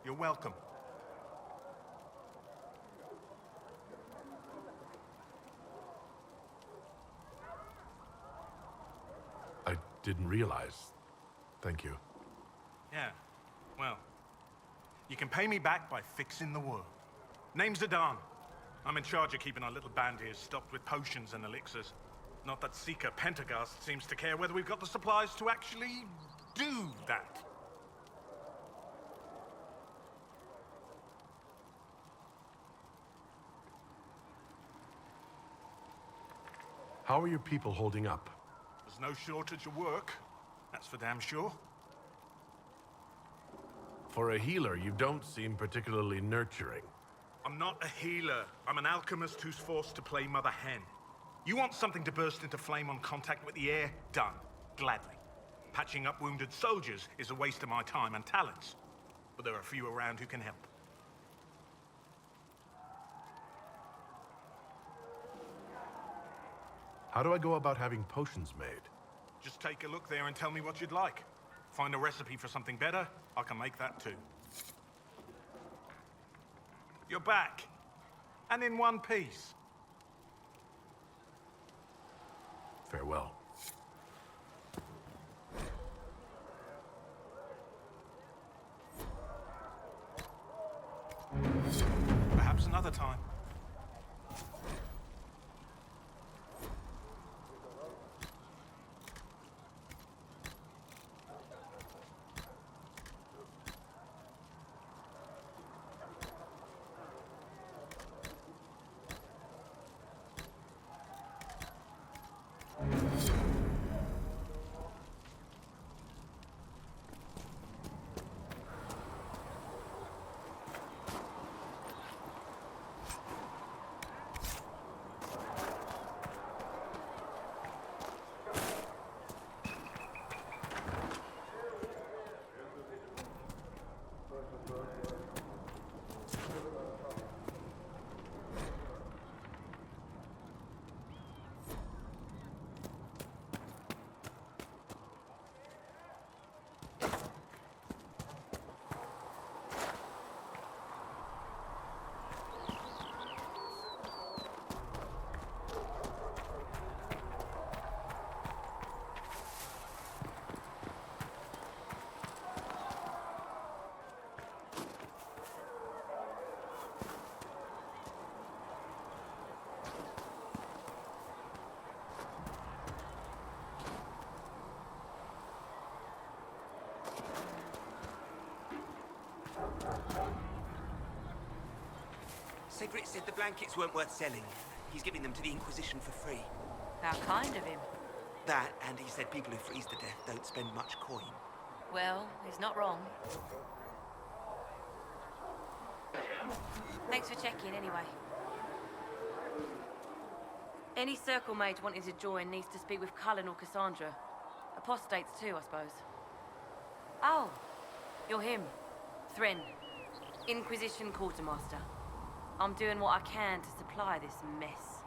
you're welcome. I didn't realize. Thank you. Yeah, well, you can pay me back by fixing the world. Name's Adan. I'm in charge of keeping our little band here stocked with potions and elixirs. Not that Seeker Pentagast seems to care whether we've got the supplies to actually do that. How are your people holding up? There's no shortage of work. That's for damn sure. For a healer, you don't seem particularly nurturing. I'm not a healer. I'm an alchemist who's forced to play Mother Hen. You want something to burst into flame on contact with the air? Done. Gladly. Patching up wounded soldiers is a waste of my time and talents. But there are a few around who can help. How do I go about having potions made? Just take a look there and tell me what you'd like. Find a recipe for something better, I can make that too. You're back. And in one piece. Farewell. Perhaps another time. Sigrid said the blankets weren't worth selling. He's giving them to the Inquisition for free. How kind of him. That, and he said people who freeze to death don't spend much coin. Well, he's not wrong. Thanks for checking, anyway. Any circle mage wanting to join needs to speak with Cullen or Cassandra. Apostates too, I suppose. Oh, you're him. Thren. Inquisition Quartermaster. I'm doing what I can to supply this mess.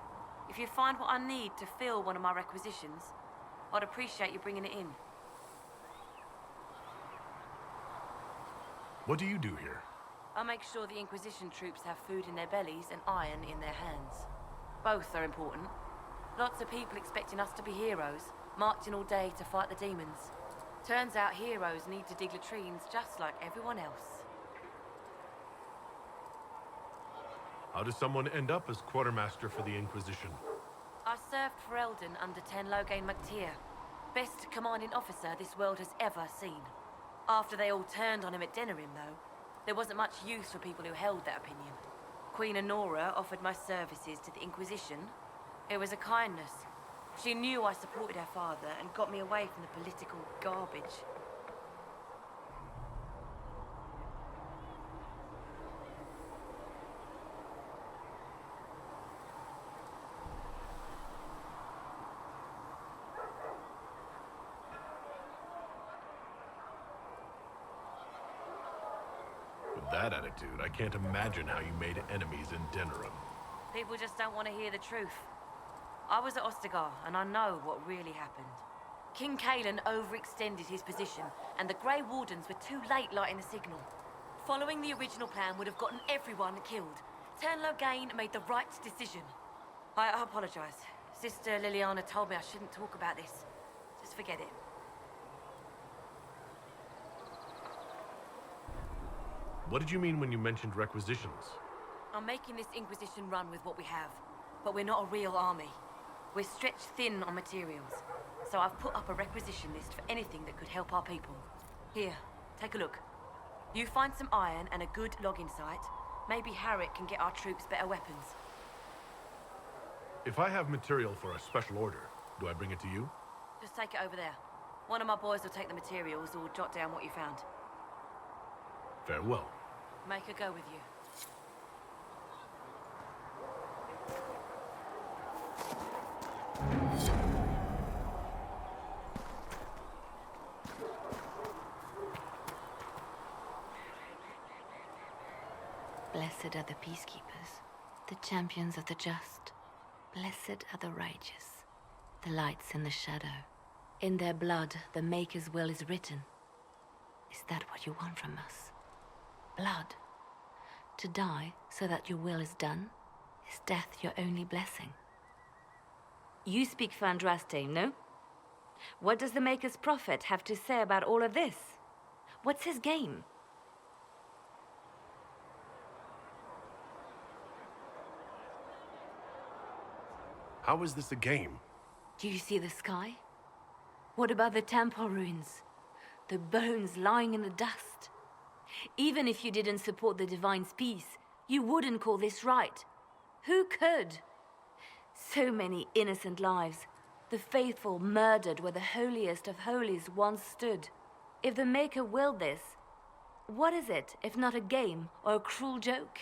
If you find what I need to fill one of my requisitions, I'd appreciate you bringing it in. What do you do here? I make sure the Inquisition troops have food in their bellies and iron in their hands. Both are important. Lots of people expecting us to be heroes, marching all day to fight the demons. Turns out heroes need to dig latrines just like everyone else. How does someone end up as quartermaster for the Inquisition? I served for Eldon under Ten Loghain MacTier. Best commanding officer this world has ever seen. After they all turned on him at Denerim, though, there wasn't much use for people who held that opinion. Queen Honora offered my services to the Inquisition. It was a kindness. She knew I supported her father and got me away from the political garbage. With that attitude, I can't imagine how you made enemies in Denerim. People just don't want to hear the truth. I was at Ostagar, and I know what really happened. King Kalen overextended his position, and the Grey Wardens were too late lighting the signal. Following the original plan would have gotten everyone killed. Turnlow Gain made the right decision. I apologize. Sister Liliana told me I shouldn't talk about this. Just forget it. What did you mean when you mentioned requisitions? I'm making this Inquisition run with what we have, but we're not a real army. We're stretched thin on materials, so I've put up a requisition list for anything that could help our people. Here, take a look. You find some iron and a good logging site, maybe Harriet can get our troops better weapons. If I have material for a special order, do I bring it to you? Just take it over there. One of my boys will take the materials or jot down what you found. Farewell. Make her go with you. Blessed are the peacekeepers, the champions of the just. Blessed are the righteous, the lights in the shadow. In their blood, the Maker's will is written. Is that what you want from us? Blood? To die so that your will is done? Is death your only blessing? You speak for Andraste, no? What does the Maker's prophet have to say about all of this? What's his game? How is this a game? Do you see the sky? What about the temple ruins? The bones lying in the dust? Even if you didn't support the Divine's peace, you wouldn't call this right. Who could? So many innocent lives. The faithful murdered where the holiest of holies once stood. If the Maker willed this, what is it if not a game or a cruel joke?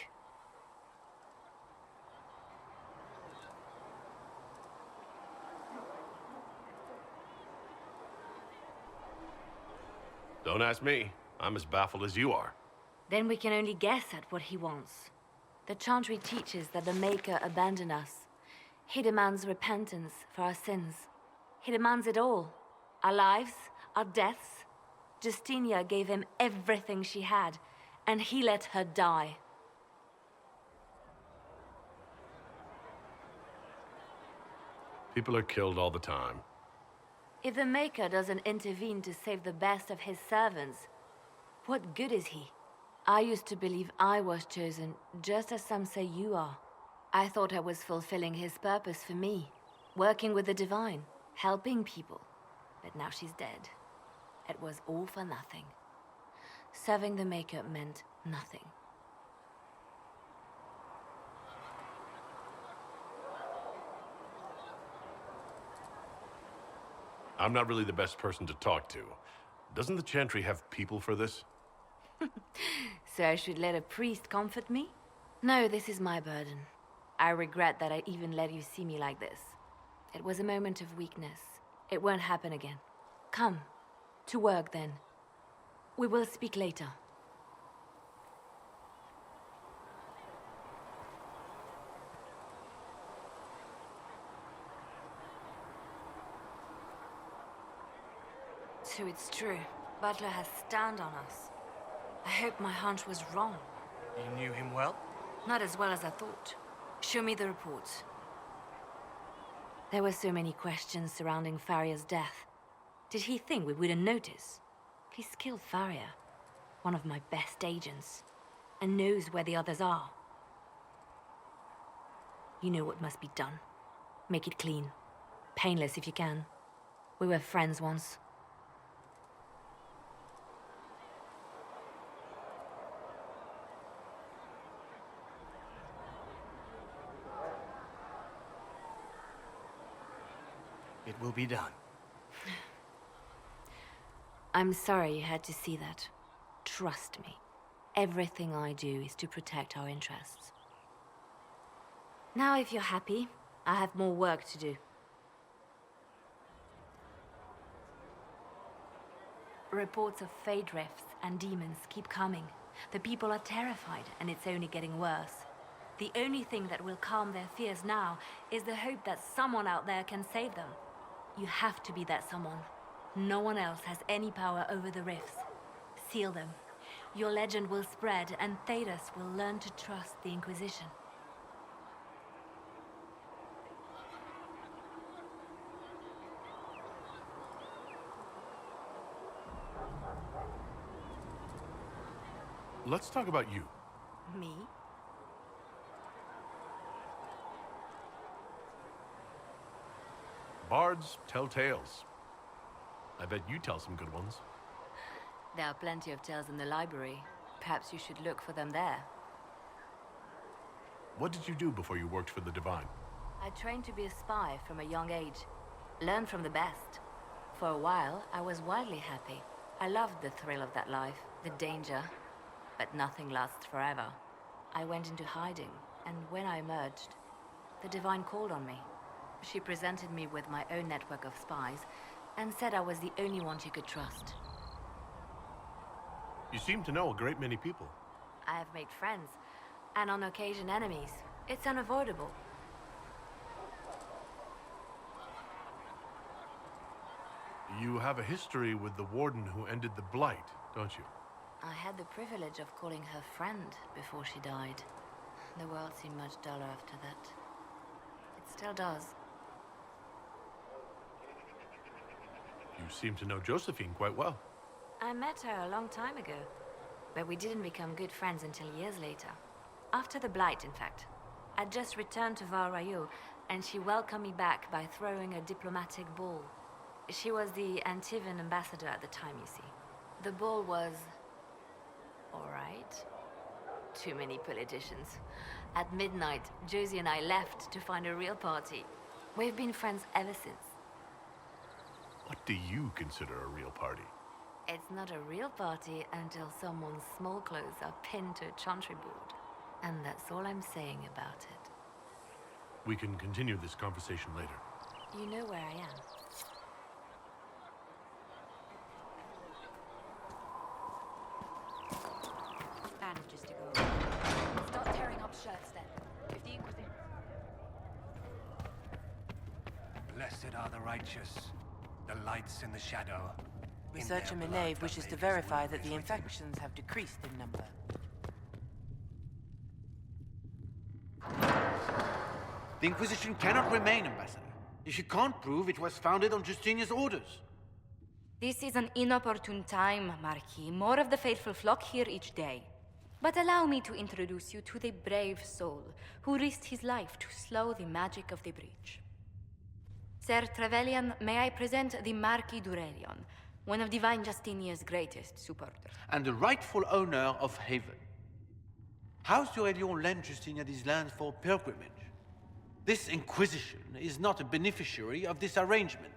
Don't ask me. I'm as baffled as you are. Then we can only guess at what he wants. The Chantry teaches that the Maker abandoned us. He demands repentance for our sins. He demands it all. Our lives, our deaths. Justinia gave him everything she had, and he let her die. People are killed all the time. If the Maker doesn't intervene to save the best of his servants, what good is he? I used to believe I was chosen, just as some say you are. I thought I was fulfilling his purpose for me, working with the Divine, helping people. But now she's dead. It was all for nothing. Serving the Maker meant nothing. I'm not really the best person to talk to. Doesn't the Chantry have people for this? So I should let a priest comfort me? No, this is my burden. I regret that I even let you see me like this. It was a moment of weakness. It won't happen again. Come, to work then. We will speak later. So it's true. Butler has stand on us. I hope my hunch was wrong. You knew him well? Not as well as I thought. Show me the reports. There were so many questions surrounding Faria's death. Did he think we wouldn't notice? He's killed Faria, one of my best agents, and knows where the others are. You know what must be done. Make it clean. Painless if you can. We were friends once. It will be done. I'm sorry you had to see that. Trust me. Everything I do is to protect our interests. Now, if you're happy, I have more work to do. Reports of fade rifts and demons keep coming. The people are terrified, and it's only getting worse. The only thing that will calm their fears now is the hope that someone out there can save them. You have to be that someone. No one else has any power over the rifts. Seal them. Your legend will spread, and Thedas will learn to trust the Inquisition. Let's talk about you. Me? Bards tell tales. I bet you tell some good ones. There are plenty of tales in the library. Perhaps you should look for them there. What did you do before you worked for the Divine? I trained to be a spy from a young age. Learned from the best. For a while, I was wildly happy. I loved the thrill of that life, the danger. But nothing lasts forever. I went into hiding, and when I emerged, the Divine called on me. She presented me with my own network of spies, and said I was the only one she could trust. You seem to know a great many people. I have made friends, and on occasion enemies. It's unavoidable. You have a history with the Warden who ended the Blight, don't you? I had the privilege of calling her friend before she died. The world seemed much duller after that. It still does. You seem to know Josephine quite well. I met her a long time ago, but we didn't become good friends until years later. After the Blight, in fact. I'd just returned to Val Royeaux, and she welcomed me back by throwing a diplomatic ball. She was the Antivan ambassador at the time, you see. The ball was... all right. Too many politicians. At midnight, Josie and I left to find a real party. We've been friends ever since. What do you consider a real party? It's not a real party until someone's small clothes are pinned to a chantry board. And that's all I'm saying about it. We can continue this conversation later. You know where I am. And just to go. Start tearing up shirts then. If the Inquisition. Blessed are the righteous, the lights in the shadow. Researcher Minave wishes to verify that the infections have decreased in number. The Inquisition cannot remain, Ambassador, if you can't prove it was founded on Justinian's orders. This is an inopportune time, Marquis. More of the faithful flock here each day. But allow me to introduce you to the brave soul who risked his life to slow the magic of the breach. Sir Trevelyan, may I present the Marquis d'Aurelion, one of Divine Justinia's greatest supporters. And the rightful owner of Haven. House d'Aurelion lent Justinia these lands for pilgrimage. This Inquisition is not a beneficiary of this arrangement.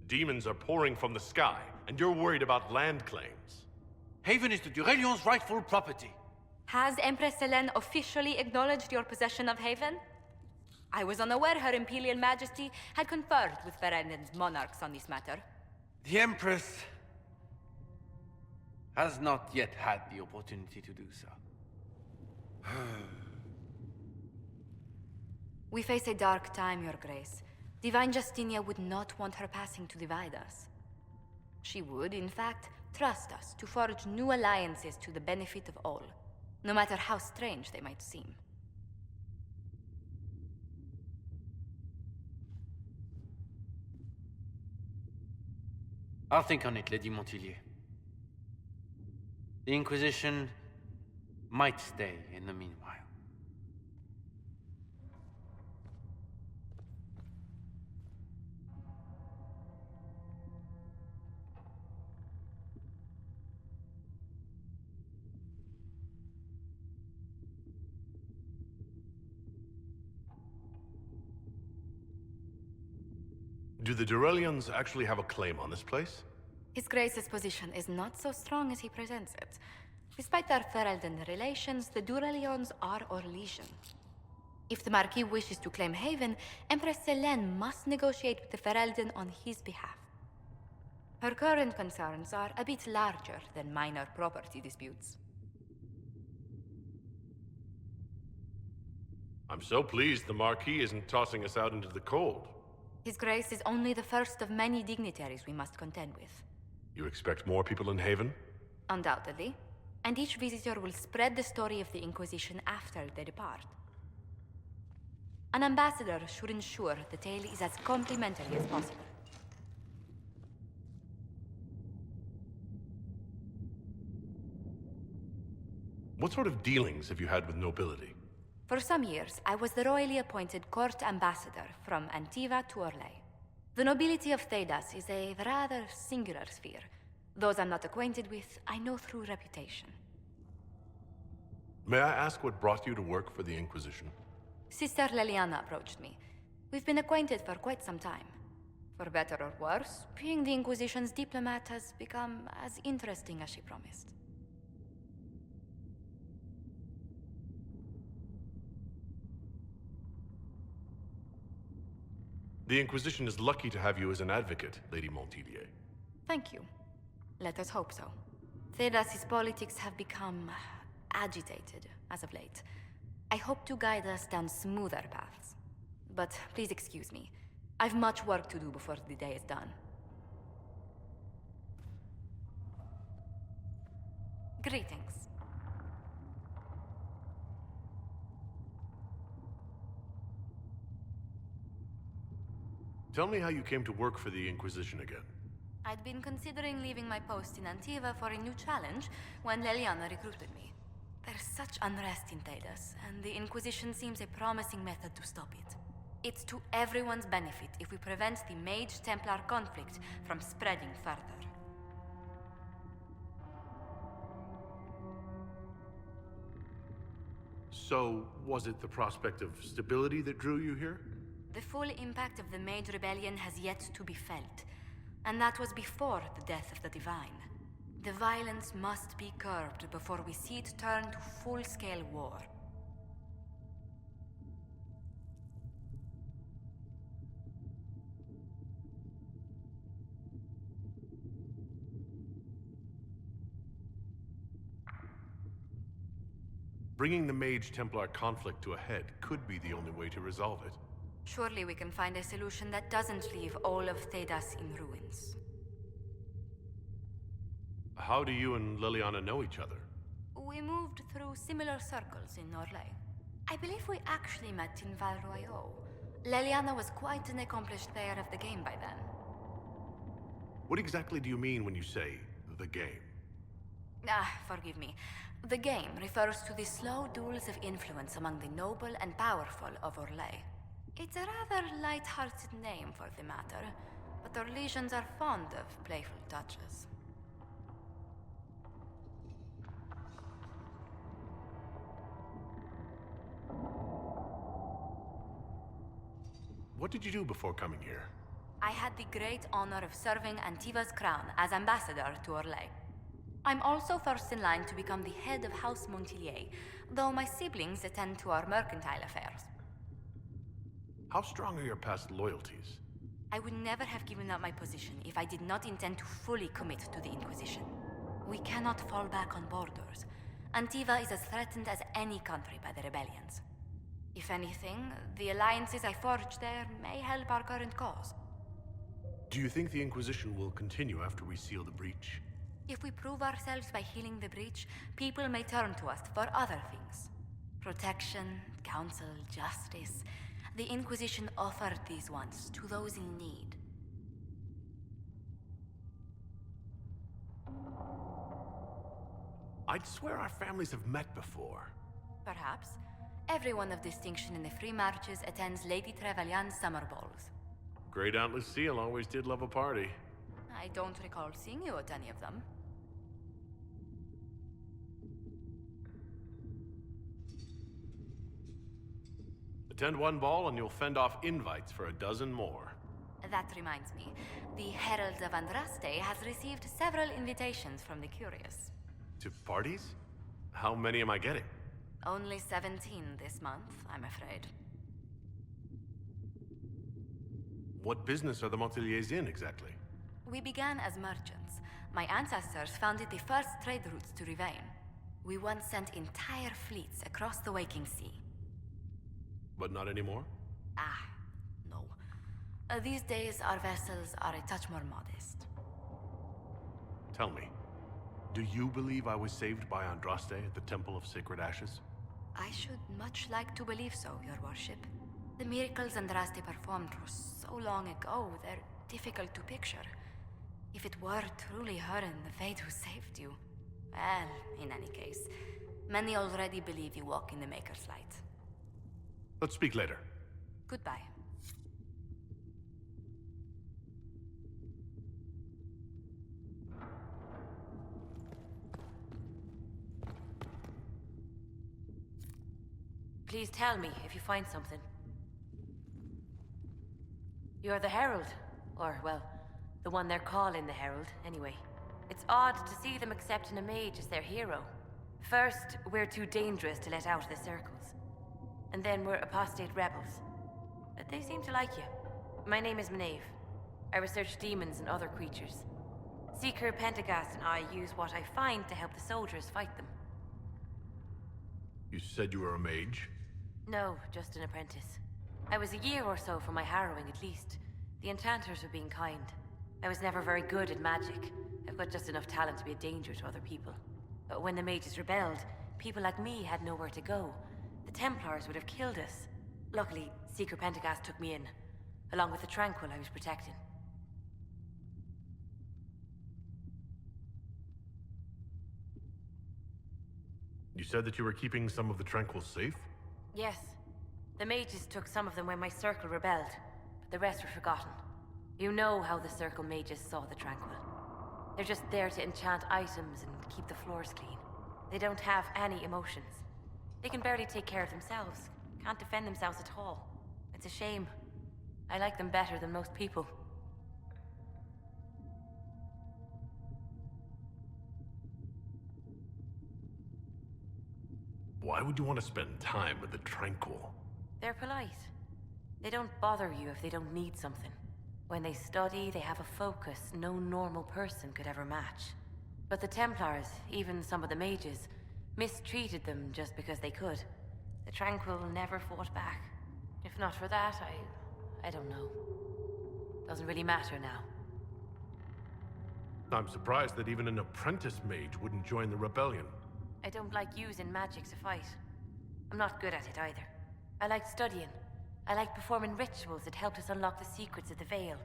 Demons are pouring from the sky, and you're worried about land claims. Haven is the d'Aurelion's rightful property. Has Empress Selene officially acknowledged your possession of Haven? I was unaware Her Imperial Majesty had conferred with Ferelden's monarchs on this matter. The Empress has not yet had the opportunity to do so. We face a dark time, Your Grace. Divine Justinia would not want her passing to divide us. She would, in fact, trust us to forge new alliances to the benefit of all, no matter how strange they might seem. I'll think on it, Lady Montilyet. The Inquisition might stay in the meanwhile. Do the Durelians actually have a claim on this place? His Grace's position is not so strong as he presents it. Despite their Ferelden relations, the Duralions are our legion. If the Marquis wishes to claim Haven, Empress Selene must negotiate with the Ferelden on his behalf. Her current concerns are a bit larger than minor property disputes. I'm so pleased the Marquis isn't tossing us out into the cold. His Grace is only the first of many dignitaries we must contend with. You expect more people in Haven? Undoubtedly. And each visitor will spread the story of the Inquisition after they depart. An ambassador should ensure the tale is as complimentary as possible. What sort of dealings have you had with nobility? For some years, I was the royally appointed court ambassador from Antiva to Orlais. The nobility of Thedas is a rather singular sphere. Those I'm not acquainted with, I know through reputation. May I ask what brought you to work for the Inquisition? Sister Leliana approached me. We've been acquainted for quite some time. For better or worse, being the Inquisition's diplomat has become as interesting as she promised. The Inquisition is lucky to have you as an advocate, Lady Montilier. Thank you. Let us hope so. Thedas's politics have become agitated as of late. I hope to guide us down smoother paths. But please excuse me. I've much work to do before the day is done. Greetings. Tell me how you came to work for the Inquisition again. I'd been considering leaving my post in Antiva for a new challenge when Leliana recruited me. There's such unrest in Thedas, and the Inquisition seems a promising method to stop it. It's to everyone's benefit if we prevent the Mage-Templar conflict from spreading further. So, was it the prospect of stability that drew you here? The full impact of the Mage Rebellion has yet to be felt, and that was before the death of the Divine. The violence must be curbed before we see it turn to full-scale war. Bringing the Mage-Templar conflict to a head could be the only way to resolve it. Surely we can find a solution that doesn't leave all of Thedas in ruins. How do you and Liliana know each other? We moved through similar circles in Orlais. I believe we actually met in Val Royeaux. Liliana was quite an accomplished player of the game by then. What exactly do you mean when you say, the game? Forgive me. The game refers to the slow duels of influence among the noble and powerful of Orlais. It's a rather light-hearted name for the matter, but our legions are fond of playful touches. What did you do before coming here? I had the great honor of serving Antiva's crown as ambassador to Orlais. I'm also first in line to become the head of House Montilier, though my siblings attend to our mercantile affairs. How strong are your past loyalties? I would never have given up my position if I did not intend to fully commit to the Inquisition. We cannot fall back on borders. Antiva is as threatened as any country by the rebellions. If anything, the alliances I forged there may help our current cause. Do you think the Inquisition will continue after we seal the breach? If we prove ourselves by healing the breach, people may turn to us for other things. Protection, counsel, justice. The Inquisition offered these once to those in need. I'd swear our families have met before. Perhaps. Everyone of distinction in the Free Marches attends Lady Trevelyan's summer balls. Great Aunt Lucille always did love a party. I don't recall seeing you at any of them. Attend one ball and you'll fend off invites for a dozen more. That reminds me. The Herald of Andraste has received several invitations from the curious. To parties? How many am I getting? Only 17 this month, I'm afraid. What business are the Monteliers in, exactly? We began as merchants. My ancestors founded the first trade routes to Rivain. We once sent entire fleets across the Waking Sea. But not anymore? No. These days, our vessels are a touch more modest. Tell me, do you believe I was saved by Andraste at the Temple of Sacred Ashes? I should much like to believe so, Your Worship. The miracles Andraste performed were so long ago, they're difficult to picture. If it were truly her and the Fate who saved you... Well, in any case, many already believe you walk in the Maker's light. Let's speak later. Goodbye. Please tell me if you find something. You're the Herald. Or, well, the one they're calling the Herald, anyway. It's odd to see them accepting a mage as their hero. First, we're too dangerous to let out of the circles. And then we're apostate rebels. But they seem to like you. My name is Maeve. I research demons and other creatures. Seeker Pentagast and I use what I find to help the soldiers fight them. You said you were a mage? No, just an apprentice. I was a year or so from my harrowing, at least. The enchanters were being kind. I was never very good at magic. I've got just enough talent to be a danger to other people. But when the mages rebelled, people like me had nowhere to go. The Templars would have killed us. Luckily, Seeker Pentagast took me in, along with the Tranquil I was protecting. You said that you were keeping some of the Tranquils safe? Yes. The mages took some of them when my circle rebelled, but the rest were forgotten. You know how the circle mages saw the Tranquil. They're just there to enchant items and keep the floors clean. They don't have any emotions. They can barely take care of themselves. Can't defend themselves at all. It's a shame. I like them better than most people. Why would you want to spend time with the Tranquil? They're polite. They don't bother you if they don't need something. When they study, they have a focus no normal person could ever match. But the Templars, even some of the mages, mistreated them just because they could. The Tranquil never fought back. If not for that, I don't know. Doesn't really matter now. I'm surprised that even an apprentice mage wouldn't join the rebellion. I don't like using magic to fight. I'm not good at it either. I like studying. I liked performing rituals that helped us unlock the secrets of the Veil.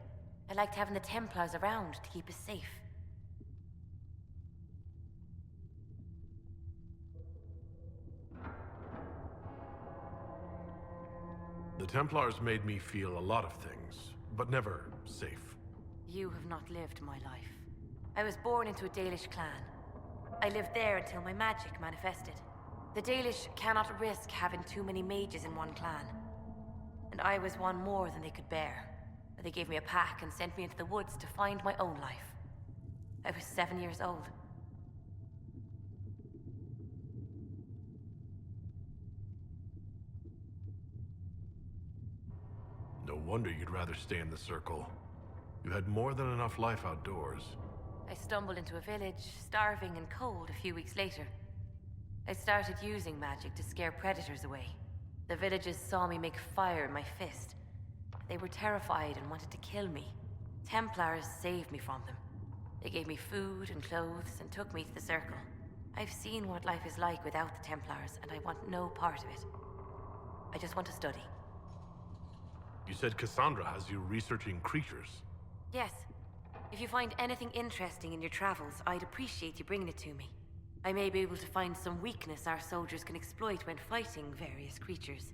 I liked having the Templars around to keep us safe. The Templars made me feel a lot of things, but never safe. You have not lived my life. I was born into a Dalish clan. I lived there until my magic manifested. The Dalish cannot risk having too many mages in one clan. And I was one more than they could bear. They gave me a pack and sent me into the woods to find my own life. I was 7 years old. No wonder you'd rather stay in the circle. You had more than enough life outdoors. I stumbled into a village, starving and cold a few weeks later. I started using magic to scare predators away. The villagers saw me make fire in my fist. They were terrified and wanted to kill me. Templars saved me from them. They gave me food and clothes and took me to the circle. I've seen what life is like without the Templars, and I want no part of it. I just want to study. You said Cassandra has you researching creatures. Yes. If you find anything interesting in your travels, I'd appreciate you bringing it to me. I may be able to find some weakness our soldiers can exploit when fighting various creatures.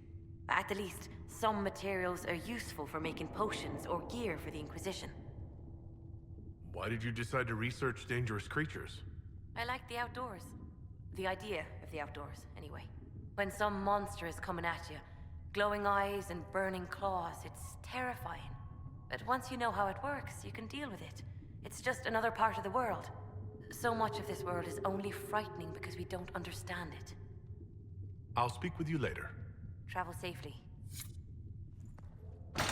At the least, some materials are useful for making potions or gear for the Inquisition. Why did you decide to research dangerous creatures? I like the outdoors. The idea of the outdoors, anyway. When some monster is coming at you, glowing eyes and burning claws, it's terrifying. But once you know how it works, you can deal with it. It's just another part of the world. So much of this world is only frightening because we don't understand it. I'll speak with you later. Travel safely. You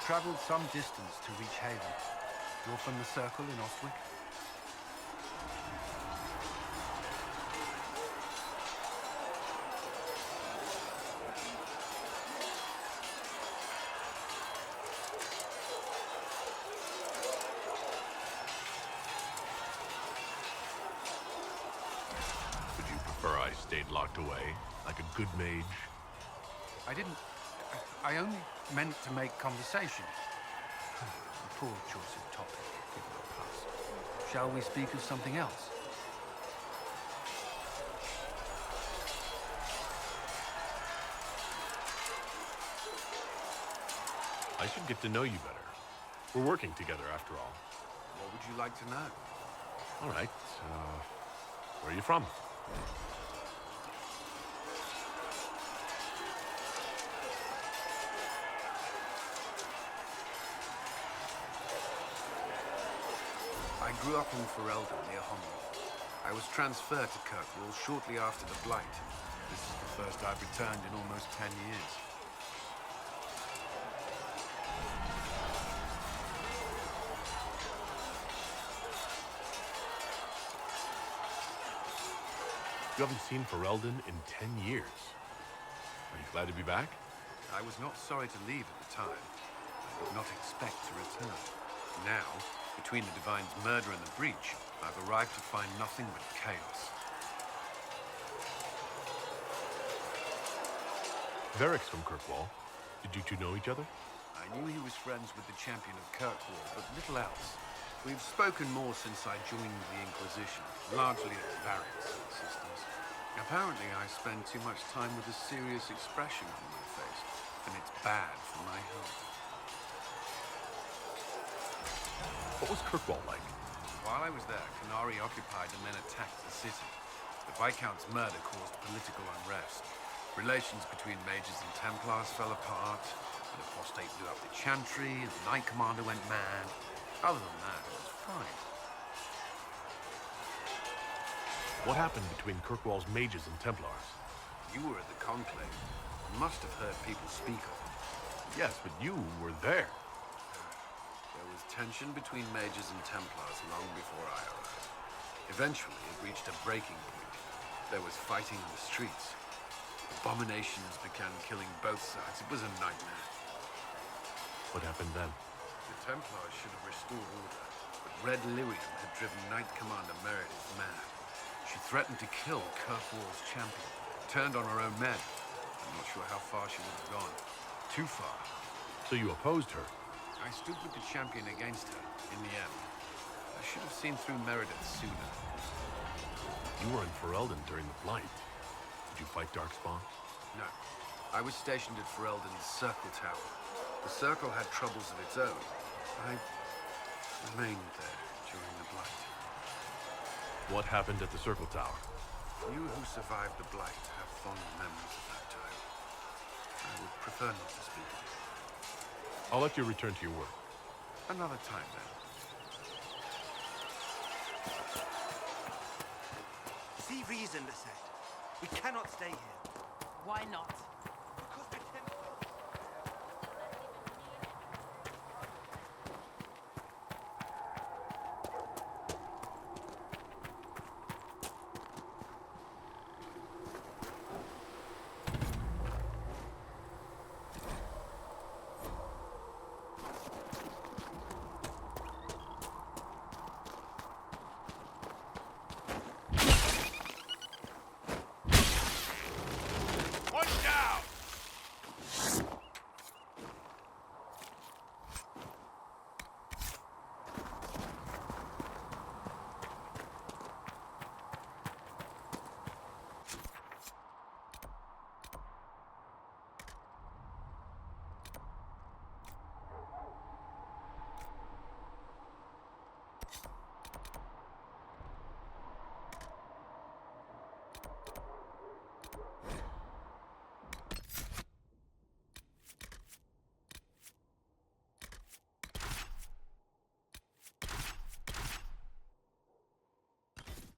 traveled some distance to reach Haven. You're from the Circle in Ostwick? Would you prefer I stayed locked away, like a good mage? I didn't... I only meant to make conversation. A poor choice of topic. Give it a pass. Shall we speak of something else? I should get to know you better. We're working together, after all. What would you like to know? All right. Where are you from? I grew up in Ferelden, near Homburg. I was transferred to Kirkwall shortly after the Blight. This is the first I've returned in almost 10 years. You haven't seen Ferelden in 10 years. Are you glad to be back? I was not sorry to leave at the time. I did not expect to return. Now, between the Divine's murder and the breach, I've arrived to find nothing but chaos. Varric's from Kirkwall. Did you two know each other? I knew he was friends with the champion of Kirkwall, but little else. We've spoken more since I joined the Inquisition, largely at Varric's insistence. Apparently, I spend too much time with a serious expression on my face, and it's bad for my health. What was Kirkwall like? While I was there, Canary occupied and then attacked the city. The Viscount's murder caused political unrest. Relations between mages and Templars fell apart. An apostate blew up the Chantry, and the Knight Commander went mad. Other than that, it was fine. What happened between Kirkwall's mages and Templars? You were at the Conclave. You must have heard people speak of it. Yes, but you were there. There was tension between mages and Templars long before I arrived. Eventually, it reached a breaking point. There was fighting in the streets. Abominations began killing both sides. It was a nightmare. What happened then? The Templars should have restored order, but Red Lyrium had driven Knight Commander Meredith mad. She threatened to kill Kirkwall's champion, turned on her own men. I'm not sure how far she would have gone. Too far. So you opposed her? I stood with the champion against her, in the end. I should have seen through Meredith sooner. You were in Ferelden during the Blight. Did you fight Darkspawn? No. I was stationed at Ferelden's Circle Tower. The Circle had troubles of its own. I remained there during the Blight. What happened at the Circle Tower? You who survived the Blight have fond memories of that time. I would prefer not to speak of it. I'll let you return to your work. Another time, then. See reason, Lisette. We cannot stay here. Why not?